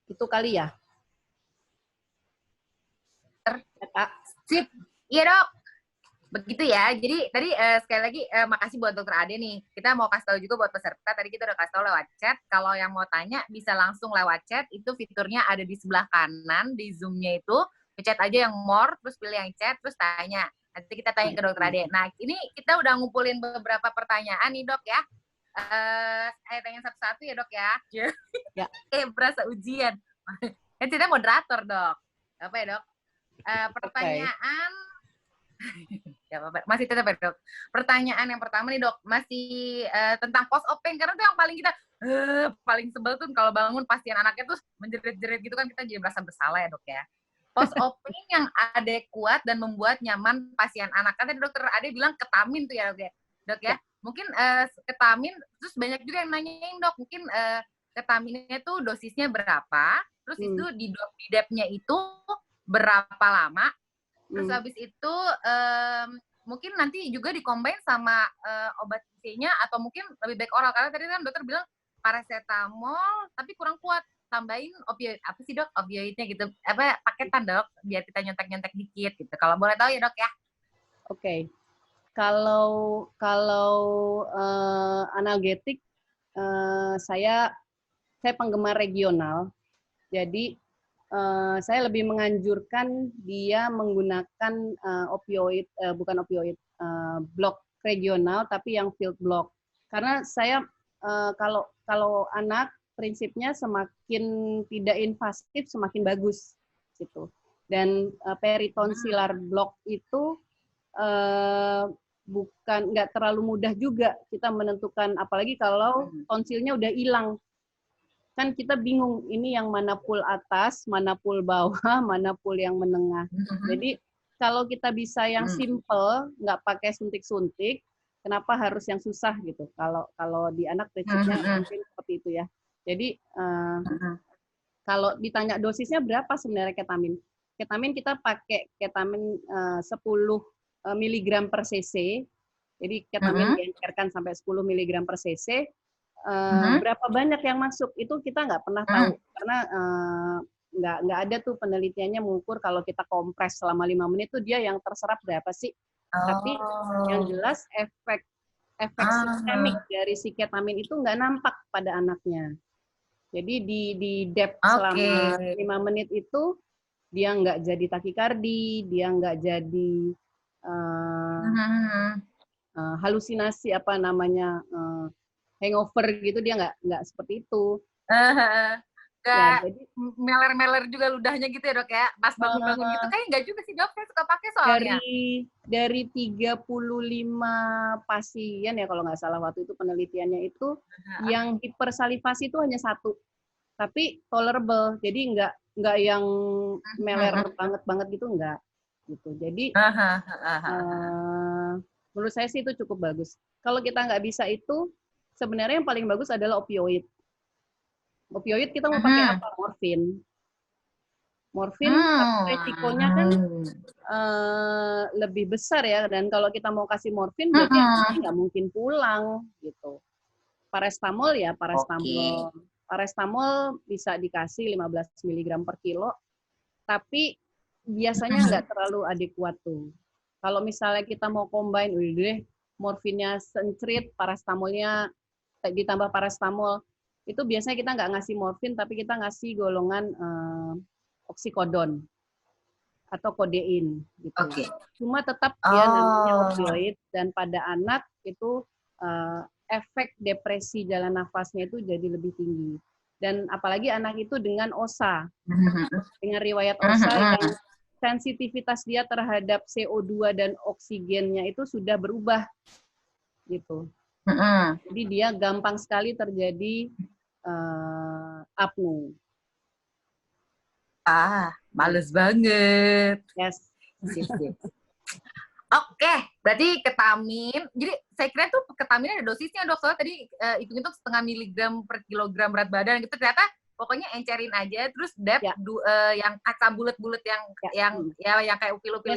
Itu kali ya. Sip. Iya dok. Begitu ya. Jadi tadi sekali lagi makasih buat Dokter Ade nih. Kita mau kasih tahu juga buat peserta. Tadi kita udah kasih tahu lewat chat. Kalau yang mau tanya bisa langsung lewat chat. Itu fiturnya ada di sebelah kanan di Zoom-nya itu. Chat aja yang more, terus pilih yang chat, terus tanya. Nanti kita tanya ke Dokter Ade. Nah, ini kita udah ngumpulin beberapa pertanyaan nih dok ya. Saya tanya satu-satu ya dok ya. Ya. Berasa ujian. Kan kita moderator dok. Apa ya dok? Pertanyaan. Ya, masih tetap ya dok. Pertanyaan yang pertama nih dok, masih tentang post open karena itu yang paling kita paling sebel tuh kalau bangun pasien anaknya tuh menjerit-jerit gitu kan kita jadi merasa bersalah ya dok ya. Post opening yang adekuat dan membuat nyaman pasien anak. Kan tadi dokter Ade bilang ketamin tuh ya dok ya. Dok ya. Mungkin ketamin, terus banyak juga yang nanyain dok, mungkin ketaminnya tuh dosisnya berapa, terus itu di depnya itu berapa lama, terus habis itu mungkin nanti juga dikombin sama obat C-nya atau mungkin lebih baik oral, karena tadi kan dokter bilang paracetamol tapi kurang kuat, tambahin opioid, apa sih dok opioidnya gitu, apa paketan dok, biar kita nyontek-nyontek dikit gitu, kalau boleh tahu ya dok ya. Oke. Kalau analgetik, saya penggemar regional, jadi saya lebih menganjurkan dia menggunakan opioid, bukan opioid, blok regional, tapi yang field block. Karena saya kalau anak prinsipnya semakin tidak invasif semakin bagus gitu. Dan peritonsilar block itu nggak terlalu mudah juga kita menentukan, apalagi kalau tonsilnya udah hilang. Kan kita bingung ini yang mana pool atas, mana pool bawah, mana pool yang menengah. Jadi kalau kita bisa yang simple, nggak pakai suntik-suntik, kenapa harus yang susah gitu? Kalau di anak prinsipnya mungkin seperti itu ya. Jadi kalau ditanya dosisnya berapa sebenarnya ketamin? Ketamin kita pakai ketamin 10 mg per cc. Jadi ketamin diencerkan sampai 10 mg per cc. Berapa banyak yang masuk itu kita nggak pernah tahu karena nggak ada tuh penelitiannya mengukur kalau kita kompres selama 5 menit tuh dia yang terserap berapa sih. Tapi yang jelas efek sistemik dari si ketamin itu nggak nampak pada anaknya. Jadi di dep selama 5 menit itu dia nggak jadi takikardi, dia nggak jadi halusinasi apa namanya, hangover gitu, dia nggak seperti itu. Nggak jadi meler-meler juga ludahnya gitu ya dok ya, pas bangun-bangun gitu kayak nggak juga sih dok, saya suka pakai soalnya. Dari 35 pasien ya kalau nggak salah waktu itu penelitiannya itu, yang hipersalivasi itu hanya 1, tapi tolerable, jadi nggak yang meler banget gitu, nggak gitu. Jadi menurut saya sih itu cukup bagus. Kalau kita nggak bisa itu, sebenarnya yang paling bagus adalah opioid. Opioid kita mau pakai apa? Morfin. Morfin, resikonya kan lebih besar ya. Dan kalau kita mau kasih morfin, berarti anaknya nggak mungkin pulang gitu. Paracetamol ya paracetamol. Paracetamol bisa dikasih 15 mg per kilo, tapi biasanya nggak terlalu adekuat tuh. Kalau misalnya kita mau combine, udah morfinnya sencrit, paracetamolnya ditambah paracetamol, itu biasanya kita nggak ngasih morfin, tapi kita ngasih golongan oksikodon atau kodein gitu. Cuma tetap dia namanya opioid, dan pada anak itu efek depresi jalan nafasnya itu jadi lebih tinggi. Dan apalagi anak itu dengan OSA, dengan riwayat OSA yang sensitivitas dia terhadap CO2 dan oksigennya itu sudah berubah gitu. Jadi dia gampang sekali terjadi apnu. Males banget. Yes. Oke, berarti ketamin. Jadi saya kira tuh ketamin ada dosisnya dok. Soalnya tadi hitung-hitung 0,5 miligram per kilogram berat badan gitu. Ternyata pokoknya encerin aja. Terus dep yang kaca bulat-bulat yang kayak upil-upil itu.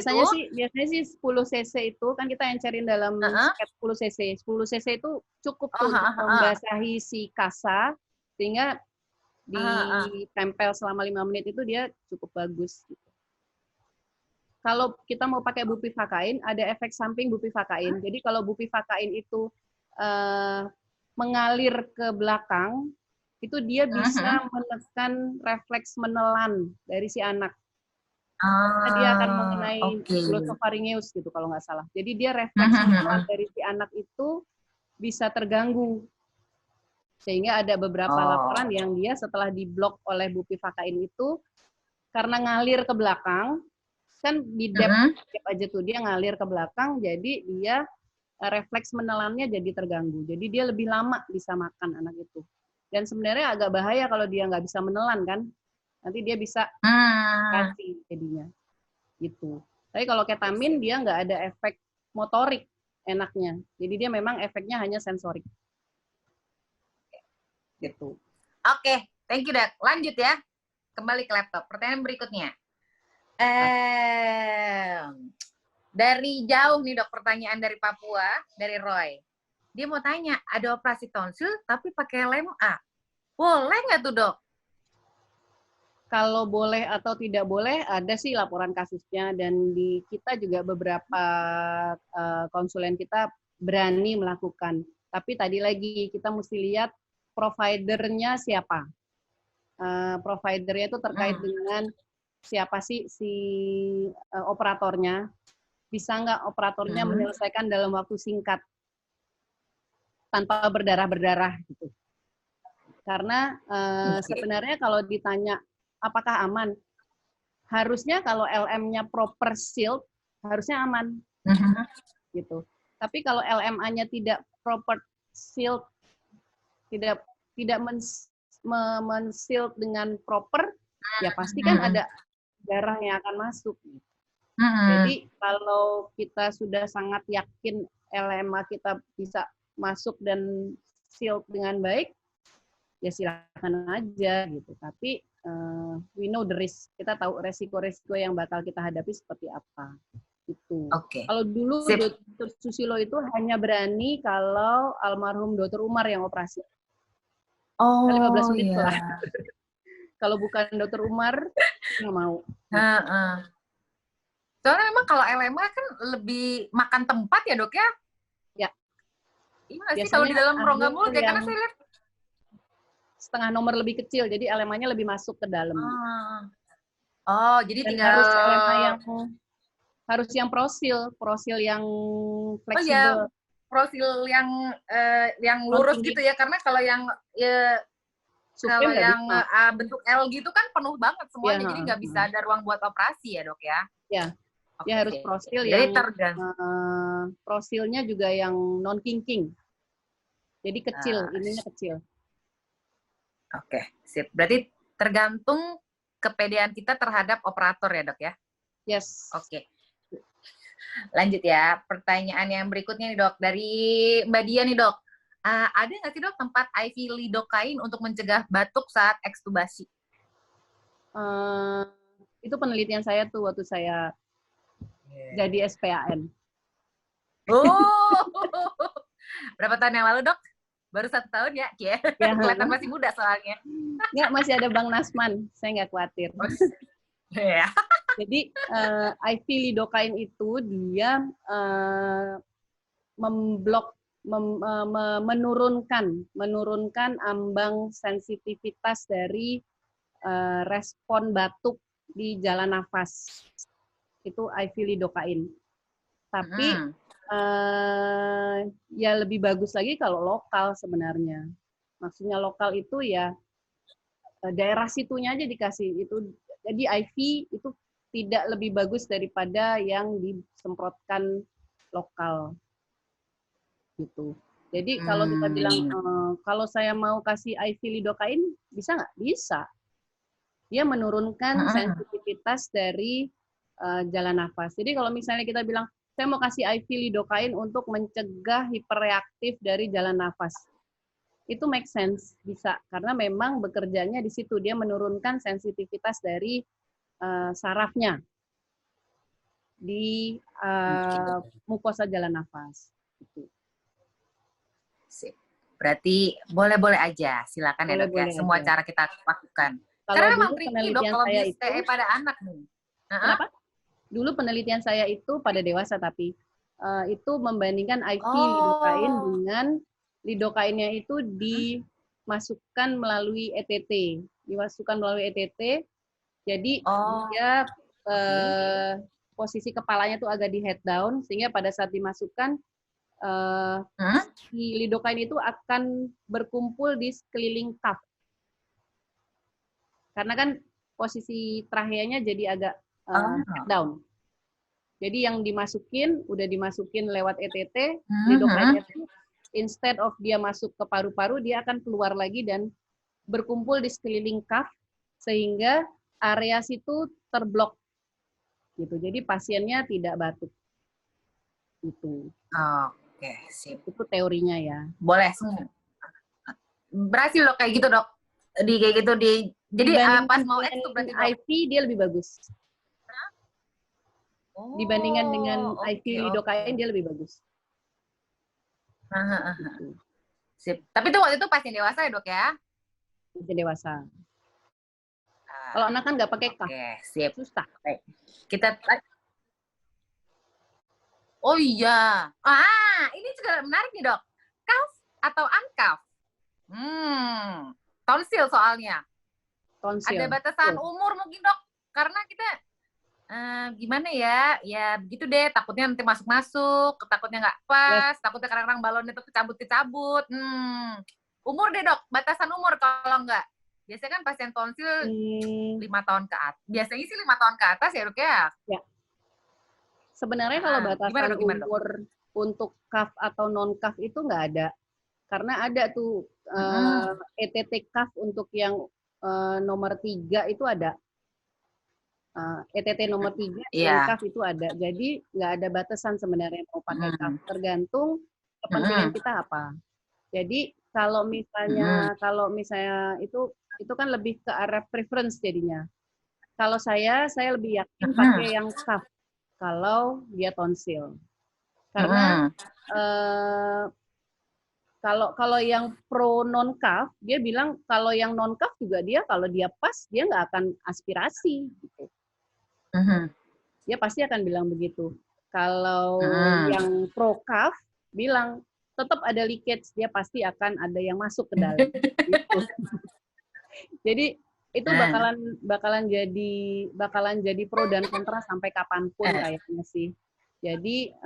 Biasanya sih 10 cc itu kan kita encerin dalam 10 cc. 10 cc itu cukup tuh untuk membasahi si kasa sehingga ditempel selama 5 menit itu dia cukup bagus. Kalau kita mau pakai bupivakain, ada efek samping bupivakain. Jadi kalau bupivakain itu mengalir ke belakang, itu dia bisa menekan refleks menelan dari si anak. Dia akan mengenai glosopharyngeus gitu kalau nggak salah. Jadi dia refleks menelan dari si anak itu bisa terganggu. Sehingga ada beberapa laporan yang dia setelah diblok oleh bupivacain itu karena ngalir ke belakang, kan di dep aja tuh dia ngalir ke belakang, jadi dia refleks menelannya jadi terganggu. Jadi dia lebih lama bisa makan anak itu. Dan sebenarnya agak bahaya kalau dia nggak bisa menelan kan, nanti dia bisa kasih jadinya. Gitu. Tapi kalau ketamin dia nggak ada efek motorik enaknya. Jadi dia memang efeknya hanya sensorik. Gitu. Oke, thank you, Dak. Lanjut ya. Kembali ke laptop. Pertanyaan berikutnya. Dari jauh nih, Dok, pertanyaan dari Papua, dari Roy. Dia mau tanya, ada operasi tonsil tapi pakai LMA. Boleh nggak tuh, Dok? Kalau boleh atau tidak boleh, ada sih laporan kasusnya, dan di kita juga beberapa konsulen kita berani melakukan. Tapi tadi lagi kita mesti lihat providernya siapa. Providernya itu terkait dengan siapa sih si operatornya. Bisa nggak operatornya menyelesaikan dalam waktu singkat tanpa berdarah-berdarah gitu. Karena sebenarnya kalau ditanya apakah aman? Harusnya kalau LM-nya proper shield, harusnya aman. Gitu. Tapi kalau LMA-nya tidak proper shield, tidak men-shield dengan proper, ya pasti kan ada darah yang akan masuk. Jadi kalau kita sudah sangat yakin LMA kita bisa masuk dan shield dengan baik, ya silakan aja gitu. Tapi we know the risk. Kita tahu resiko-resiko yang bakal kita hadapi seperti apa. Itu. Kalau dulu Dr. Susilo itu hanya berani kalau almarhum Dr. Umar yang operasi. 15 menit lah. Kalau bukan Dr. Umar, nggak mau. Soalnya memang kalau LMA kan lebih makan tempat ya, Dok ya? Ya. Iya sih kalau di dalam rongga mulut ya, karena saya lihat setengah nomor lebih kecil, jadi LMA-nya lebih masuk ke dalam. Jadi dan tinggal harus LMA yang prosil yang fleksibel. Prosil yang lurus gitu ya, karena kalau yang bentuk L gitu kan penuh banget semuanya, jadi nggak bisa ada ruang buat operasi ya, Dok ya? Ya, dia harus prosil yang prosilnya juga yang non kinking, jadi kecil, ininya kecil. Oke, sip. Berarti tergantung kepedean kita terhadap operator ya, Dok ya? Yes. Oke. Lanjut ya, pertanyaan yang berikutnya nih, Dok. Dari Mbak Dia nih, Dok. Ada nggak sih, Dok, tempat IV lidocaine untuk mencegah batuk saat ekstubasi? Itu penelitian saya tuh waktu saya jadi SPAN. Berapa tahun yang lalu, Dok? Baru 1 tahun ya? Ya. Kelihatan masih muda soalnya. Nggak, masih ada Bang Nasman. Saya nggak khawatir. Jadi IV lidocaine itu dia menurunkan ambang sensitivitas dari respon batuk di jalan nafas. Itu IV lidocaine. Tapi ya lebih bagus lagi kalau lokal sebenarnya. Maksudnya lokal itu ya daerah situnya aja dikasih itu. Jadi IV itu tidak lebih bagus daripada yang disemprotkan lokal. Gitu. Jadi kalau kita bilang kalau saya mau kasih IV lidocaine bisa nggak? Bisa. Dia menurunkan sensitivitas dari jalan nafas. Jadi kalau misalnya kita bilang saya mau kasih IV lidocaine untuk mencegah hiperreaktif dari jalan nafas. Itu make sense, bisa. Karena memang bekerjanya di situ. Dia menurunkan sensitivitas dari sarafnya di mukosa jalan nafas. Gitu. Berarti boleh-boleh aja. Silakan ya, Dok ya. Semua cara kita lakukan. Karena memang tricky, Dok, kalau BSTE pada anak nih. Kenapa? Dulu penelitian saya itu pada dewasa, tapi itu membandingkan IV lidocaine dengan lidocaine-nya itu dimasukkan melalui ETT. Dimasukkan melalui ETT, jadi dia posisi kepalanya tuh agak di head down, sehingga pada saat dimasukkan si lidokain itu akan berkumpul di sekeliling cuff. Karena kan posisi tracheanya jadi agak down. Jadi yang udah dimasukin lewat ETT, lidokainnya itu instead of dia masuk ke paru-paru, dia akan keluar lagi dan berkumpul di sekeliling cuff sehingga area situ terblok gitu. Jadi pasiennya tidak batuk. Gitu. Oke, sip. Itu teorinya ya. Boleh semua. Berhasil dok kayak gitu dok. Jadi pas mau X tuh berarti dok. IV dia lebih bagus. Dibandingkan dengan IV lidokain dia lebih bagus. Gitu. Sip. Tapi itu waktu itu pasien dewasa ya dok ya? Pasien dewasa. Kalau anak kan nggak pakai cuff. Oke, sip. Susah. Kita Oh iya. Ini juga menarik nih dok. Cuff atau uncuff? Tonsil soalnya. Tonsil. Ada batasan umur mungkin dok? Karena kita gimana ya? Ya begitu deh. Takutnya nanti masuk-masuk, takutnya nggak pas, takutnya kadang-kadang balonnya tuh kecabut-kecabut. Umur deh dok. Batasan umur kalau nggak. Biasanya kan pasien tonsil 5 tahun ke atas. Biasanya sih 5 tahun ke atas ya dok ya? Ya. Sebenarnya kalau batasan umur untuk cuff atau non-cuff itu nggak ada. Karena ada tuh ETT cuff untuk yang nomor 3 itu ada. ETT nomor 3 dan cuff itu ada. Jadi nggak ada batasan sebenarnya mau pakai cuff. Tergantung kepentingan kita apa. Jadi kalau misalnya itu kan lebih ke arah preference jadinya. Kalau saya lebih yakin pakai yang cuff. Kalau dia tonsil, karena kalau yang pro non cuff dia bilang kalau yang non cuff juga kalau dia pas dia nggak akan aspirasi gitu. Dia pasti akan bilang begitu. Kalau yang pro cuff bilang tetap ada leakage, dia pasti akan ada yang masuk ke dalam. Gitu. Jadi itu bakalan jadi pro dan kontra sampai kapanpun kayaknya sih. Jadi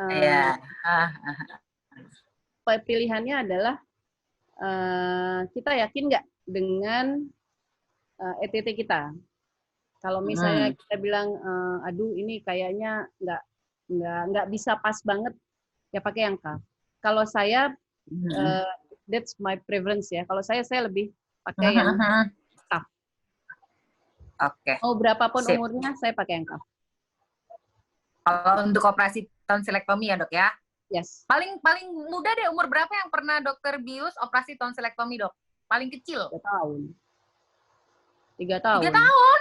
pilihannya adalah kita yakin nggak dengan ETT kita. Kalau misalnya kita bilang, aduh ini kayaknya nggak bisa pas banget, ya pakai yang cuff. Kalau saya, that's my preference ya. Kalau saya lebih pakai yang cuff. Oke. Mau berapapun umurnya, saya pakai yang cuff. Kalau untuk operasi tonsilektomi ya dok ya? Yes. Paling muda deh, umur berapa yang pernah dokter bius operasi tonsilektomi dok? Paling kecil? 3 tahun. 3 tahun. 3 tahun?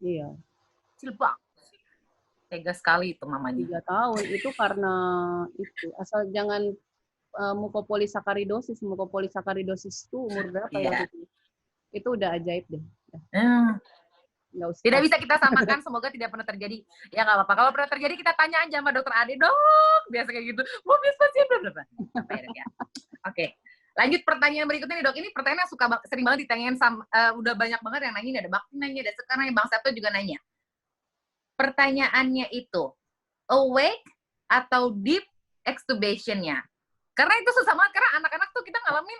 Iya. Kecil banget. Tega sekali itu mamanya. 3 tahun, itu karena itu. Asal jangan mukopolisakaridosis. Mukopolisakaridosis itu umur berapa ya? Itu udah ajaib deh. Tidak bisa kita samakan, semoga tidak pernah terjadi. Ya nggak apa-apa. Kalau pernah terjadi kita tanya aja sama dokter Ade, dok. Biasa kayak gitu. Mau bias pasien berapa? Ya. Oke. Lanjut pertanyaan berikutnya nih dok. Ini pertanyaan yang sering banget ditanyain sama, udah banyak banget yang nanya. Ada Bakti nanya, ada Sekar nanya, Bang Sabto juga nanya. Pertanyaannya itu, awake atau deep extubation-nya? Karena itu susah banget, karena anak-anak tuh kita ngalamin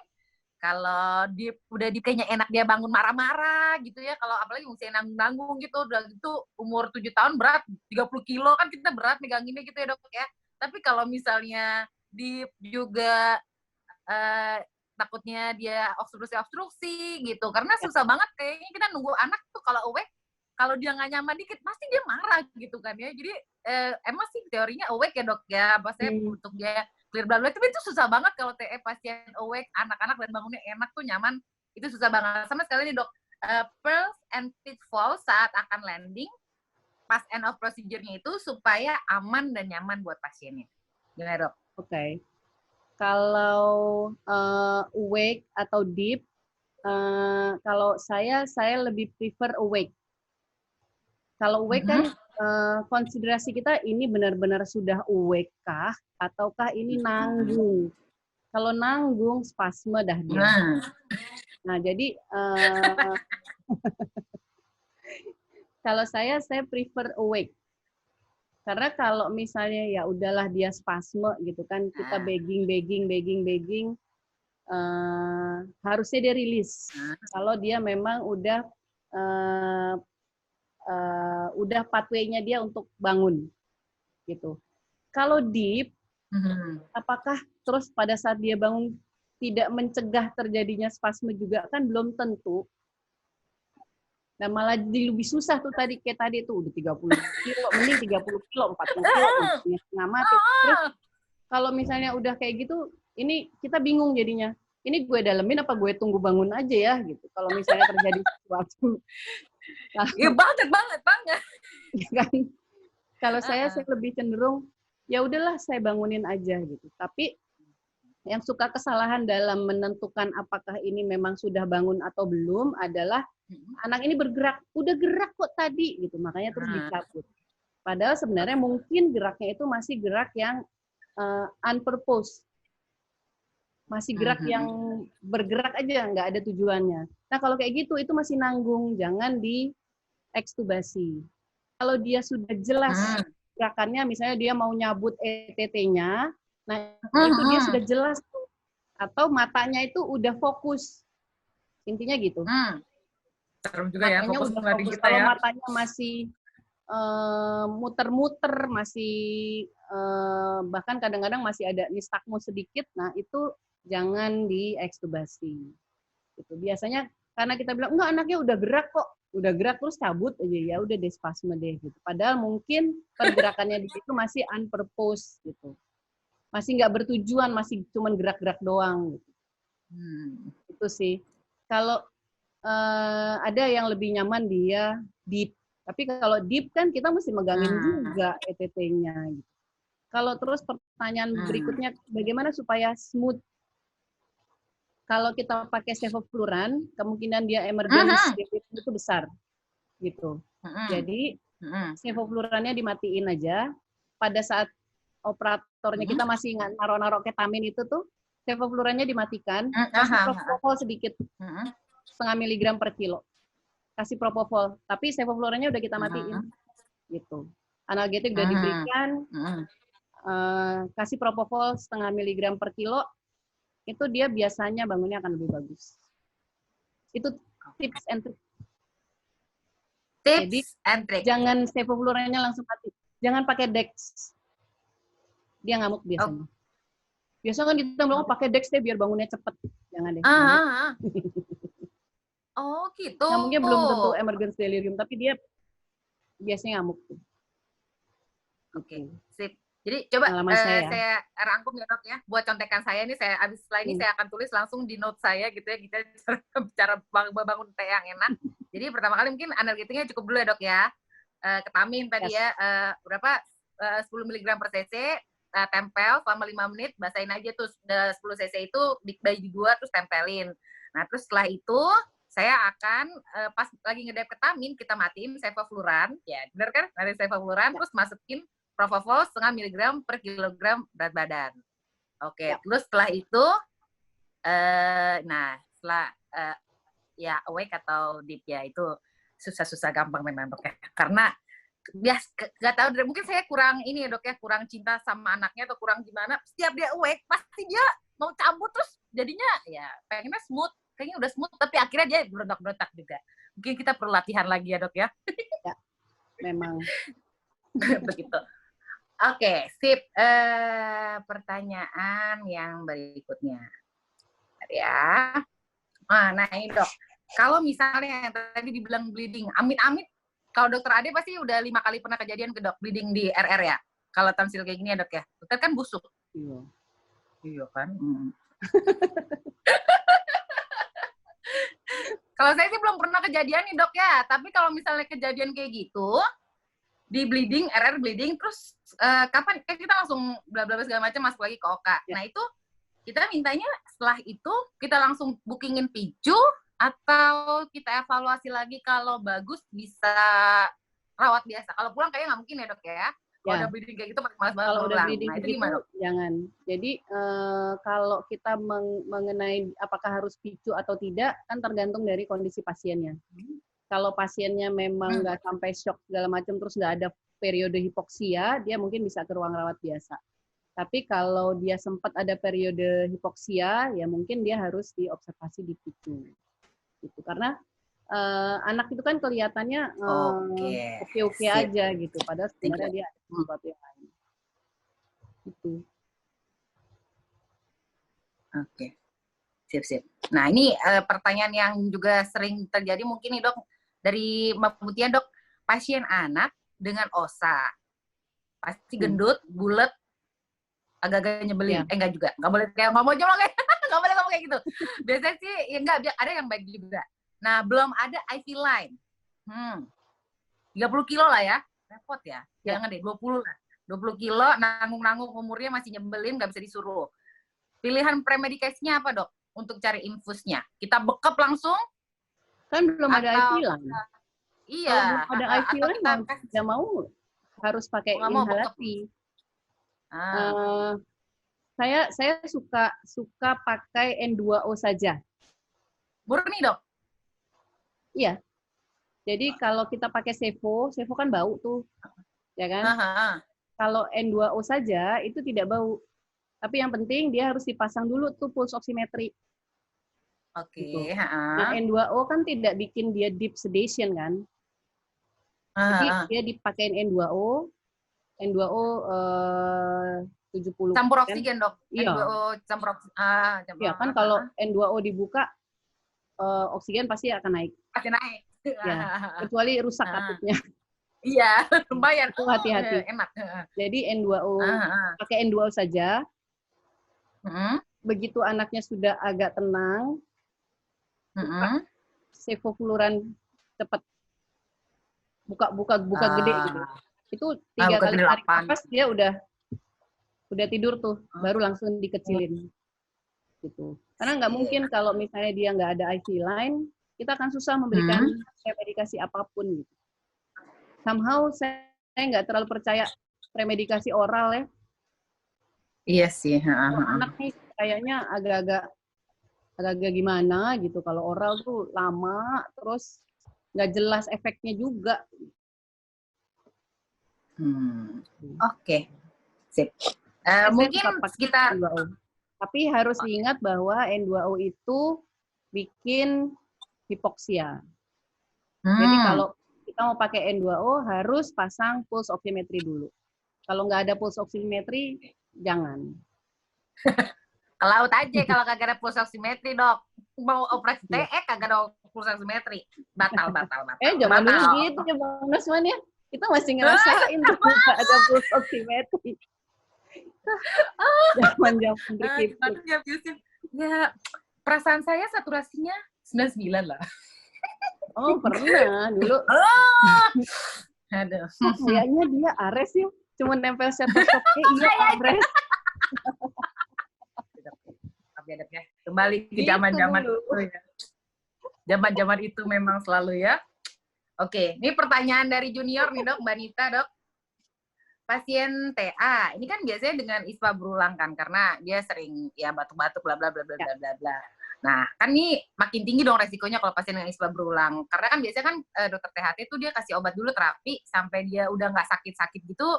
kalau dia udah kayaknya enak dia bangun marah-marah gitu ya. Kalau apalagi usia nanggung-nanggung gitu, udah gitu umur 7 tahun berat 30 kilo kan kita berat meganginnya gitu ya dok ya. Tapi kalau misalnya deep juga takutnya dia obstruksi gitu. Karena susah banget kayaknya kita nunggu anak tuh kalau awake, kalau dia nggak nyaman dikit pasti dia marah gitu kan ya. Jadi emang sih teorinya awake ya dok ya. Maksudnya untuk dia clear blood, tapi itu susah banget kalau TE pasien awake, anak-anak dan bangunnya enak tuh nyaman, itu susah banget. Sama sekali nih dok, pearls and pitfalls saat akan landing, pas end of procedure-nya itu supaya aman dan nyaman buat pasiennya. Gimana dok? Oke. Kalau awake atau deep, kalau saya lebih prefer awake. Kalau awake kan konsiderasi kita ini benar-benar sudah awake kah ataukah ini nanggung. Kalau nanggung spasme dah dia. Nah, jadi kalau saya prefer awake. Karena kalau misalnya ya udahlah dia spasme gitu kan, kita begging, harusnya dia rilis. Kalau dia memang udah pathway-nya dia untuk bangun gitu. Kalau deep, apakah terus pada saat dia bangun tidak mencegah terjadinya spasme juga kan belum tentu. Nah malah jadi lebih susah tuh kayak tadi tuh udah 30 kilo, mending 30 kilo, 40 kilo, setengah mati. Terus kalau misalnya udah kayak gitu, ini kita bingung jadinya. Ini gue dalemin apa gue tunggu bangun aja ya gitu. Kalau misalnya terjadi sesuatu. Iya banget. Kan? Kalau saya lebih cenderung ya udahlah saya bangunin aja gitu. Tapi yang suka kesalahan dalam menentukan apakah ini memang sudah bangun atau belum adalah anak ini bergerak, udah gerak kok tadi gitu, makanya terus dicabut. Padahal sebenarnya mungkin geraknya itu masih gerak yang unpurposed, masih gerak yang bergerak aja, nggak ada tujuannya. Nah kalau kayak gitu itu masih nanggung, jangan diekstubasi. Kalau dia sudah jelas gerakannya, misalnya dia mau nyabut ETT-nya, nah itu dia sudah jelas tuh. Atau matanya itu udah fokus. Intinya gitu. Serem juga ya, matanya fokus udah melatih fokus. kita Kalau ya. matanya masih muter-muter, masih bahkan kadang-kadang masih ada nistagmus sedikit, nah itu jangan diekstubasi. Gitu. Biasanya karena kita bilang, enggak anaknya udah gerak kok. Udah gerak terus cabut aja, ya udah spasme deh gitu. Padahal mungkin pergerakannya di situ masih unpurposed gitu. Masih nggak bertujuan, masih cuma gerak-gerak doang gitu. Itu sih. Kalau ada yang lebih nyaman dia deep. Tapi kalau deep kan kita mesti megangin juga ETT-nya gitu. Kalau terus pertanyaan berikutnya, bagaimana supaya smooth? Kalau kita pakai sevofluran, kemungkinan dia emergency itu besar, gitu. Jadi sevoflurannya dimatiin aja. Pada saat operatornya kita masih naro-naro ketamin itu tuh, sevoflurannya dimatikan, kasih propofol sedikit, 0,5 miligram per kilo. Kasih propofol, tapi sevoflurannya udah kita matiin, gitu. Analgetik udah diberikan, kasih propofol 0,5 miligram per kilo. Itu dia biasanya bangunnya akan lebih bagus. Itu tips and trick. Jadi jangan sevoflurannya langsung mati. Jangan pakai Dex. Dia ngamuk biasanya. Biasanya kan kita bilang pakai Dex deh biar bangunnya cepet. Jangan deh. Oh gitu. Ngamuknya belum tentu emergency delirium, tapi dia biasanya ngamuk. Oke, sip. Jadi coba saya rangkum ya dok ya, buat contekan saya nih, saya abis setelah ini saya akan tulis langsung di note saya gitu ya, kita cara bangun teh yang enak. Jadi pertama kali mungkin analgetiknya cukup dulu ya dok ya, ketamin tadi ya, berapa 10 mg per cc, tempel selama 5 menit, basahin aja tuh 10 cc itu dibagi 2 terus tempelin. Nah terus setelah itu saya akan pas lagi ngedep ketamin kita matiin sevofluran, ya benar kan? Dari sevofluran terus masukin propofol 0,5 miligram per kilogram berat badan. Oke, terus setelah itu, nah setelah ya awake atau deep ya itu susah-susah gampang memang dok ya. Karena nggak tahu, mungkin saya kurang ini ya dok ya, kurang cinta sama anaknya atau kurang gimana. Setiap dia awake pasti dia mau cabut terus jadinya ya pengennya smooth, kayaknya udah smooth tapi akhirnya dia berontak-berontak juga. Mungkin kita perlu latihan lagi ya dok ya. Ya, memang. Begitu. Oke, sip. Pertanyaan yang berikutnya. Ya. Nah ini dok, kalau misalnya yang tadi dibilang bleeding, amit-amit, kalau dokter Ade pasti udah 5 kali pernah kejadian ke dok, bleeding di RR ya? Kalau tonsil kayak gini ya dok ya? Dokter kan busuk. Iya kan? Kalau saya sih belum pernah kejadian nih dok ya, tapi kalau misalnya kejadian kayak gitu, di bleeding, RR bleeding, terus kapan kita langsung bla bla segala macam masuk lagi ke OK. Ya. Nah itu kita mintanya setelah itu kita langsung bookingin picu atau kita evaluasi lagi kalau bagus bisa rawat biasa. Kalau pulang kayaknya nggak mungkin ya dok ya. Kalau udah bleeding kayak gitu malas banget kalau pulang. Udah bleeding nah, itu gitu, gimana? Jangan. Jadi kalau kita mengenai apakah harus picu atau tidak kan tergantung dari kondisi pasiennya. Kalau pasiennya memang nggak sampai shock segala macam terus nggak ada periode hipoksia, dia mungkin bisa ke ruang rawat biasa. Tapi kalau dia sempat ada periode hipoksia, ya mungkin dia harus diobservasi di PICU. Gitu. Karena anak itu kan kelihatannya oke-oke Sip. aja gitu, padahal sebenarnya dia ada sesuatu yang lain. Gitu. Oke. Sip. Nah, ini pertanyaan yang juga sering terjadi mungkin nih, Dok, dari Mbak Mutia, Dok. Pasien anak dengan OSA. Pasti gendut, bulat, agak-agak nyebelin. Ya. Enggak juga. Enggak boleh kayak ngomong jolong ya. Enggak boleh ngomong kayak gitu. Biasanya sih ya enggak, ada yang baik juga. Nah, belum ada IV line. 30 kilo lah ya. Repot ya. Jangan deh, 20 lah. 20 kilo, nanggung-nanggung, umurnya masih nyebelin, nggak bisa disuruh. Pilihan premedikasinya apa, Dok? Untuk cari infusnya. Kita bekep langsung? Kan belum ada IV line. Iya. Kalau belum ada IV line, mau tidak mau harus pakai inhalasi. Saya suka pakai N2O saja. Murni, Dok? Iya. Jadi kalau kita pakai Sevo kan bau tuh, ya kan? Kalau N2O saja itu tidak bau. Tapi yang penting dia harus dipasang dulu tuh pulse oximetry. Oke. Gitu. Nah, N2O kan tidak bikin dia deep sedation kan? Jadi dia dipakein N2O 70. Campur oksigen, Dok. Iya. N2O campur oksigen. Iya, kan kalau N2O dibuka, oksigen pasti akan naik. Pasti naik. Ya, kecuali rusak katupnya. Iya, lumayan. Itu hati-hati. Enak. Jadi N2O, pakai N2O saja. Begitu anaknya sudah agak tenang, sevofluran cepat buka gede gitu. Itu 3 kali tarik nafas dia udah tidur tuh, baru langsung dikecilin. Gitu. Karena nggak mungkin kalau misalnya dia nggak ada IV line, kita akan susah memberikan premedikasi apapun gitu. Somehow saya nggak terlalu percaya premedikasi oral ya. Iya sih. Anak nih kayaknya agak-agak gimana gitu. Kalau oral tuh lama, terus nggak jelas efeknya juga. Oke. Sip. Mungkin sekitar. Tapi harus diingat bahwa N2O itu bikin hipoksia. Jadi kalau kita mau pakai N2O harus pasang pulse oximetry dulu. Kalau nggak ada pulse oximetry, jangan. Ke laut aja kalau kagak ada pulse oximetry, Dok. Mau operasi TE kagak ada pulse oximetry. Batal. Zaman dulu gitu ya Bang Nusman ya. Kita masih ngerasain tuh nggak ada pulse oximetry. Zaman-zaman Yusuf. Ya, perasaan saya saturasinya 99 lah. Oh, pernah dulu. Aduh. Kayaknya dia Ares ya. Cuma nempel stetoskop. Iya, Ares. Kembali ke zaman-zaman itu ya. Zaman-zaman itu memang selalu ya. Oke, ini pertanyaan dari junior nih, Dok, Mbak Nita, Dok. Pasien TA, ini kan biasanya dengan ISPA berulang kan, karena dia sering ya batuk-batuk bla bla bla bla bla bla bla. Nah, kan ini makin tinggi dong resikonya kalau pasien dengan ISPA berulang. Karena kan biasanya kan dokter THT itu dia kasih obat dulu terapi sampai dia udah nggak sakit-sakit gitu,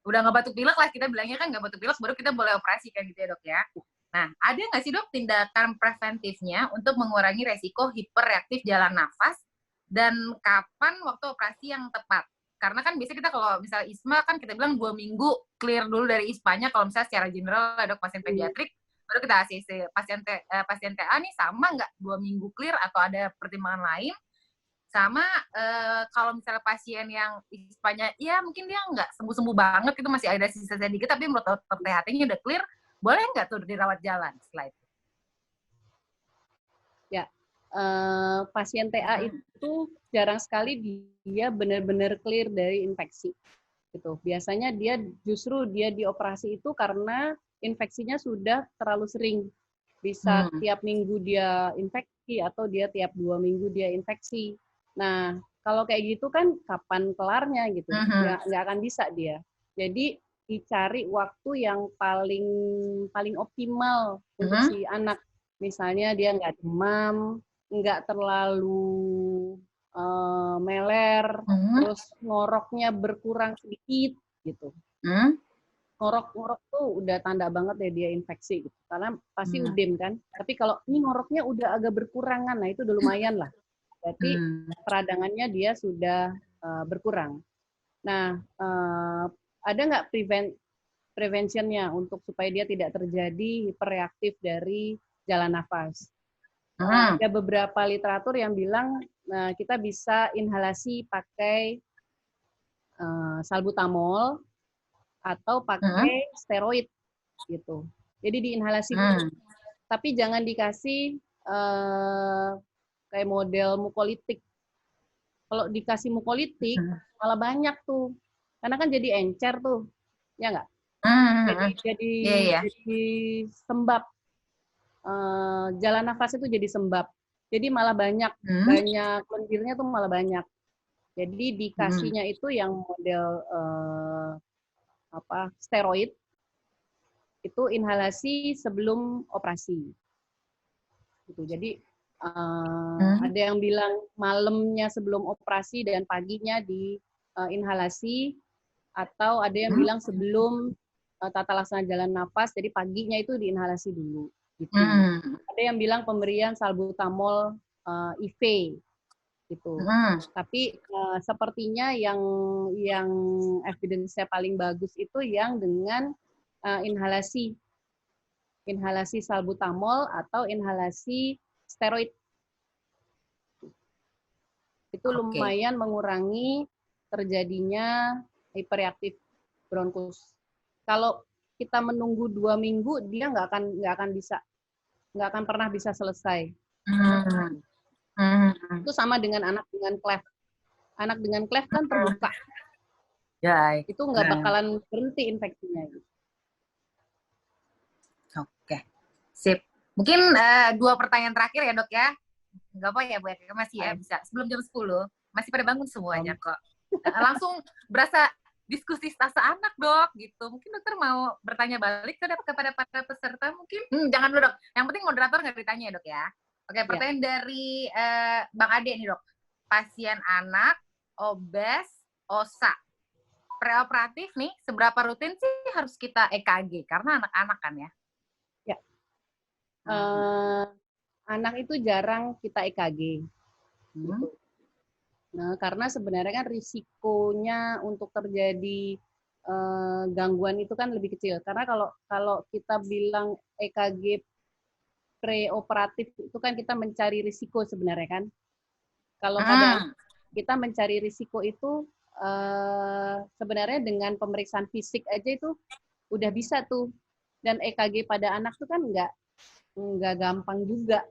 udah nggak batuk pilek lah, kita bilangnya kan nggak batuk pilek, baru kita boleh operasi kan gitu ya, Dok ya. Nah, ada nggak sih, Dok, tindakan preventifnya untuk mengurangi resiko hiperreaktif jalan nafas, dan kapan waktu operasi yang tepat? Karena kan biasanya kita kalau misalnya ISMA kan kita bilang 2 minggu clear dulu dari ISPA-nya kalau misalnya secara general ada pasien pediatrik, baru kita ACC. Pasien TA nih sama nggak 2 minggu clear atau ada pertimbangan lain? Sama kalau misalnya pasien yang ISPA-nya ya mungkin dia nggak sembuh-sembuh banget, itu masih ada sisa sedikit, tapi menurut dokter THT-nya udah clear, boleh nggak tuh dirawat jalan setelah itu? Ya, pasien TA itu jarang sekali dia benar-benar clear dari infeksi. Gitu. Biasanya dia dioperasi itu karena infeksinya sudah terlalu sering. Bisa tiap minggu dia infeksi atau dia tiap 2 minggu dia infeksi. Nah, kalau kayak gitu kan kapan kelarnya gitu. Nggak akan bisa dia. Jadi dicari waktu yang paling optimal untuk si anak. Misalnya dia nggak demam, nggak terlalu meler, terus ngoroknya berkurang sedikit gitu. Ngorok tuh udah tanda banget ya dia infeksi gitu. Karena pasti udem kan. Tapi kalau ini ngoroknya udah agak berkurangan, nah itu udah lumayan lah. Berarti peradangannya dia sudah berkurang. Nah, ada nggak preventionnya untuk supaya dia tidak terjadi hiperreaktif dari jalan nafas? Ada beberapa literatur yang bilang kita bisa inhalasi pakai salbutamol atau pakai steroid gitu. Jadi diinhalasi dulu. Tapi jangan dikasih kayak model mukolitik. Kalau dikasih mukolitik malah banyak tuh. Karena kan jadi encer tuh. Ya nggak? Jadi sembab. Jalan nafas itu jadi sembab. Jadi malah banyak lendirnya tuh malah banyak. Jadi dikasihnya itu yang model steroid itu inhalasi sebelum operasi. Gitu. Jadi ada yang bilang malamnya sebelum operasi dan paginya di inhalasi, atau ada yang bilang sebelum tata laksana jalan nafas, jadi paginya itu diinhalasi dulu. Gitu. Ada yang bilang pemberian salbutamol IV gitu. Tapi sepertinya yang evidence-nya paling bagus itu yang dengan inhalasi salbutamol atau inhalasi steroid. Itu lumayan mengurangi terjadinya hiperreaktif bronkus. Kalau kita menunggu 2 minggu, dia nggak akan pernah bisa selesai. Itu sama dengan anak dengan cleft. Anak dengan cleft kan terbuka. Itu nggak bakalan berhenti infeksinya. Oke, sip. Mungkin 2 pertanyaan terakhir ya dok ya. Nggak apa ya Bu Eka, masih ya bisa. Sebelum jam 10, masih pada bangun semuanya kok. Langsung berasa diskusi stase anak dok, gitu. Mungkin dokter mau bertanya balik kepada para peserta mungkin? Jangan dulu dok, yang penting moderator nggak ditanya ya dok ya. Oke, pertanyaan dari Bang Ade nih dok. Pasien anak, obes, OSA. Preoperatif nih, seberapa rutin sih harus kita EKG? Karena anak-anak kan ya? Ya. Anak itu jarang kita EKG. Gitu. Nah, karena sebenarnya kan risikonya untuk terjadi gangguan itu kan lebih kecil. Karena kalau kita bilang EKG preoperatif itu kan kita mencari risiko sebenarnya kan. Kalau pada kita mencari risiko itu sebenarnya dengan pemeriksaan fisik aja itu udah bisa tuh. Dan EKG pada anak tuh kan nggak gampang juga,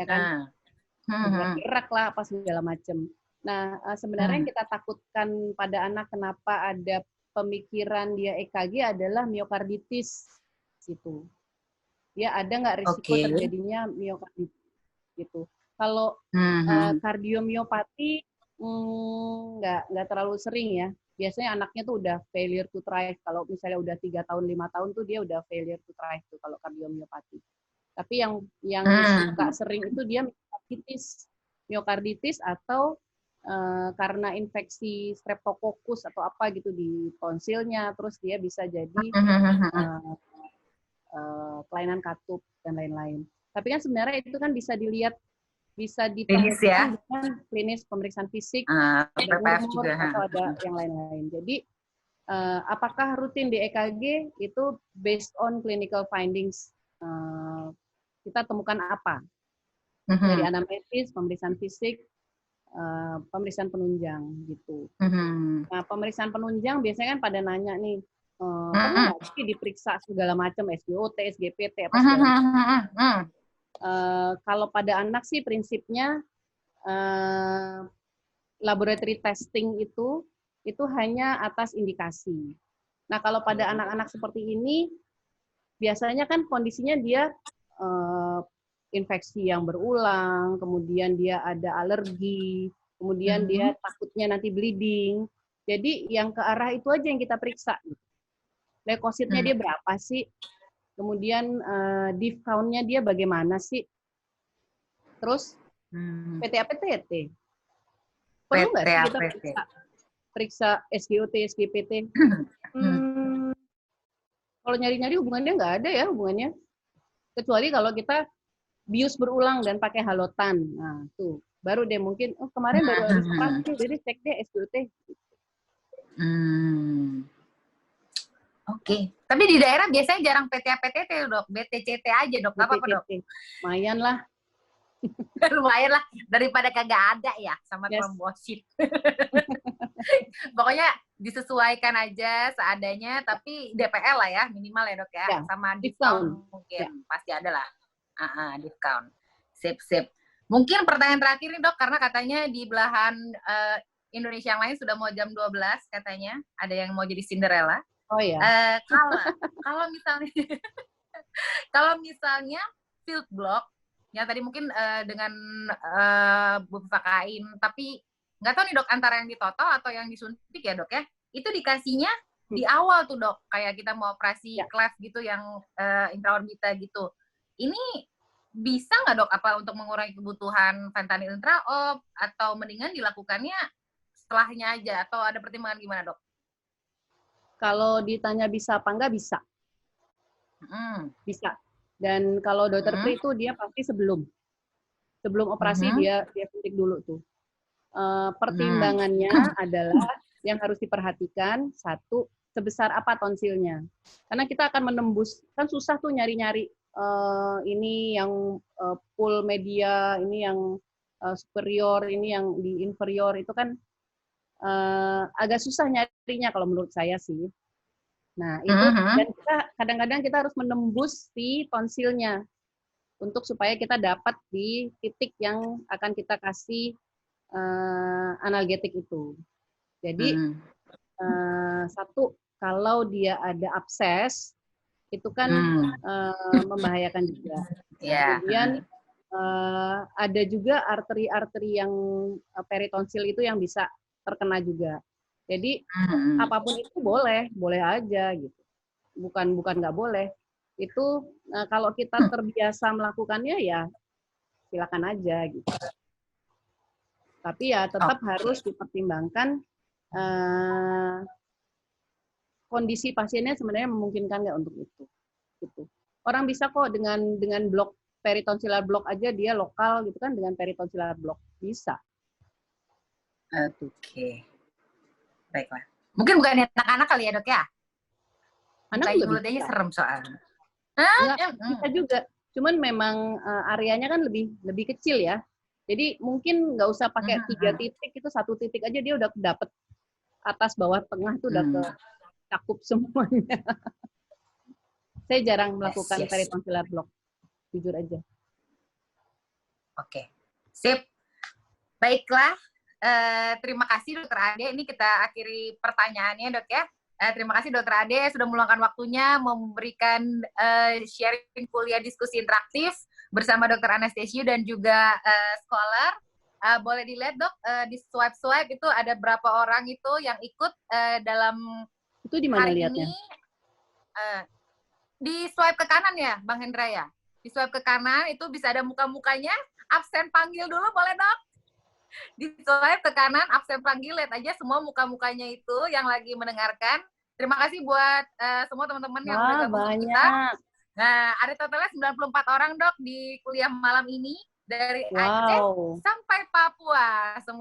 ya kan? Gerak lah apa segala macam. Nah sebenarnya yang kita takutkan pada anak kenapa ada pemikiran dia EKG adalah miokarditis gitu. Ya ada nggak risiko terjadinya miokarditis gitu. Kalau kardiomiopati nggak terlalu sering ya. Biasanya anaknya tuh udah failure to thrive. Kalau misalnya udah 3 tahun, 5 tahun tuh dia udah failure to thrive tuh kalau kardiomiopati. Tapi yang suka sering itu dia miokarditis atau karena infeksi streptococcus atau apa gitu di tonsilnya, terus dia bisa jadi kelainan katup dan lain-lain. Tapi kan sebenarnya itu kan bisa dilihat, bisa ditemukan dengan klinis pemeriksaan fisik, juga, atau ada yang lain-lain. Jadi apakah rutin di EKG itu based on clinical findings, kita temukan apa dari anamnesis, pemeriksaan fisik, pemeriksaan penunjang gitu. Nah pemeriksaan penunjang biasanya kan pada nanya nih, perlu nggak sih diperiksa segala macam SGOT, SGPT apa segala macam. Kalau pada anak sih prinsipnya laboratory testing itu hanya atas indikasi. Nah kalau pada anak-anak seperti ini biasanya kan kondisinya dia infeksi yang berulang, kemudian dia ada alergi, kemudian dia takutnya nanti bleeding. Jadi yang ke arah itu aja yang kita periksa. Leukositnya dia berapa sih? Kemudian diff count-nya dia bagaimana sih? Terus PTA-PTT. Perlu nggak sih kita PT. periksa SGOT, SGPT? Kalau nyari-nyari hubungannya nggak ada ya hubungannya. Kecuali kalau kita bius berulang dan pakai halotan. Nah, tuh. Baru deh mungkin, oh kemarin baru habis operasi, jadi cek deh SGOT. Oke. Tapi di daerah biasanya jarang PTA-PTT, Dok. BTCT aja, Dok. Apa, Dok? Lumayan lah. Lumayan lah. Daripada kagak ada ya sama trombosit. Pokoknya disesuaikan aja seadanya, tapi DPL lah ya, minimal ya, Dok ya. Sama discount mungkin. Pasti ada lah. Discount. Sip. Mungkin pertanyaan terakhir nih, Dok, karena katanya di belahan Indonesia yang lain sudah mau jam 12 katanya. Ada yang mau jadi Cinderella. Oh iya. Kalau misalnya field block, ya tadi mungkin dengan bufakain, tapi nggak tahu nih, Dok, antara yang ditotal atau yang disuntik ya, Dok ya. Itu dikasihnya di awal tuh, Dok, kayak kita mau operasi cleft gitu yang intraorbita gitu. Ini bisa nggak, Dok, apa untuk mengurangi kebutuhan fentanyl intraop, atau mendingan dilakukannya setelahnya aja, atau ada pertimbangan gimana, Dok? Kalau ditanya bisa apa enggak, bisa. Bisa. Dan kalau dokter Pri itu dia pasti sebelum operasi dia suntik dulu tuh. Pertimbangannya adalah yang harus diperhatikan, satu, sebesar apa tonsilnya. Karena kita akan menembus, kan susah tuh nyari-nyari ini yang full media, ini yang superior, ini yang di inferior, itu kan agak susah nyarinya kalau menurut saya sih. Nah, itu dan kita kadang-kadang kita harus menembus si tonsilnya untuk supaya kita dapat di titik yang akan kita kasih analgetik itu. Jadi satu, kalau dia ada abses itu kan membahayakan juga. Kemudian ada juga arteri-arteri yang peritonsil itu yang bisa terkena juga. Jadi apapun itu boleh aja gitu. Bukan nggak boleh. Itu kalau kita terbiasa melakukannya ya silakan aja gitu. Tapi ya tetap harus dipertimbangkan kondisi pasiennya sebenarnya memungkinkan nggak untuk itu. Gitu. Orang bisa kok dengan blok peritonsillar block aja dia lokal gitu kan, dengan peritonsillar block bisa. Oke. Baiklah. Mungkin bukan anak-anak kali ya, Dok ya? Anak juga mulutnya serem soalnya. Bisa juga. Cuman memang areanya kan lebih kecil ya. Jadi mungkin nggak usah pakai 3 titik, itu 1 titik aja dia udah dapet atas, bawah, tengah itu udah cakup semuanya. Saya jarang melakukan peritonsillar block, jujur aja. Oke. Sip. Baiklah. Terima kasih Dokter Ade. Ini kita akhiri pertanyaannya, Dok ya. Terima kasih Dokter Ade sudah meluangkan waktunya memberikan sharing kuliah diskusi interaktif bersama Dokter Anastasiu dan juga scholar. Boleh dilihat, Dok, di swipe itu ada berapa orang itu yang ikut dalam itu di mana hari lihatnya? Ini. Di swipe ke kanan ya, Bang Hendra ya. Di swipe ke kanan itu bisa ada muka-mukanya. Absen panggil dulu boleh, Dok? Di swipe ke kanan, absen panggil, lihat aja semua muka-mukanya itu yang lagi mendengarkan. Terima kasih buat semua teman-teman yang udah gabung sama kita. Nah, ada totalnya 94 orang, Dok, di kuliah malam ini dari Aceh sampai Papua. Semua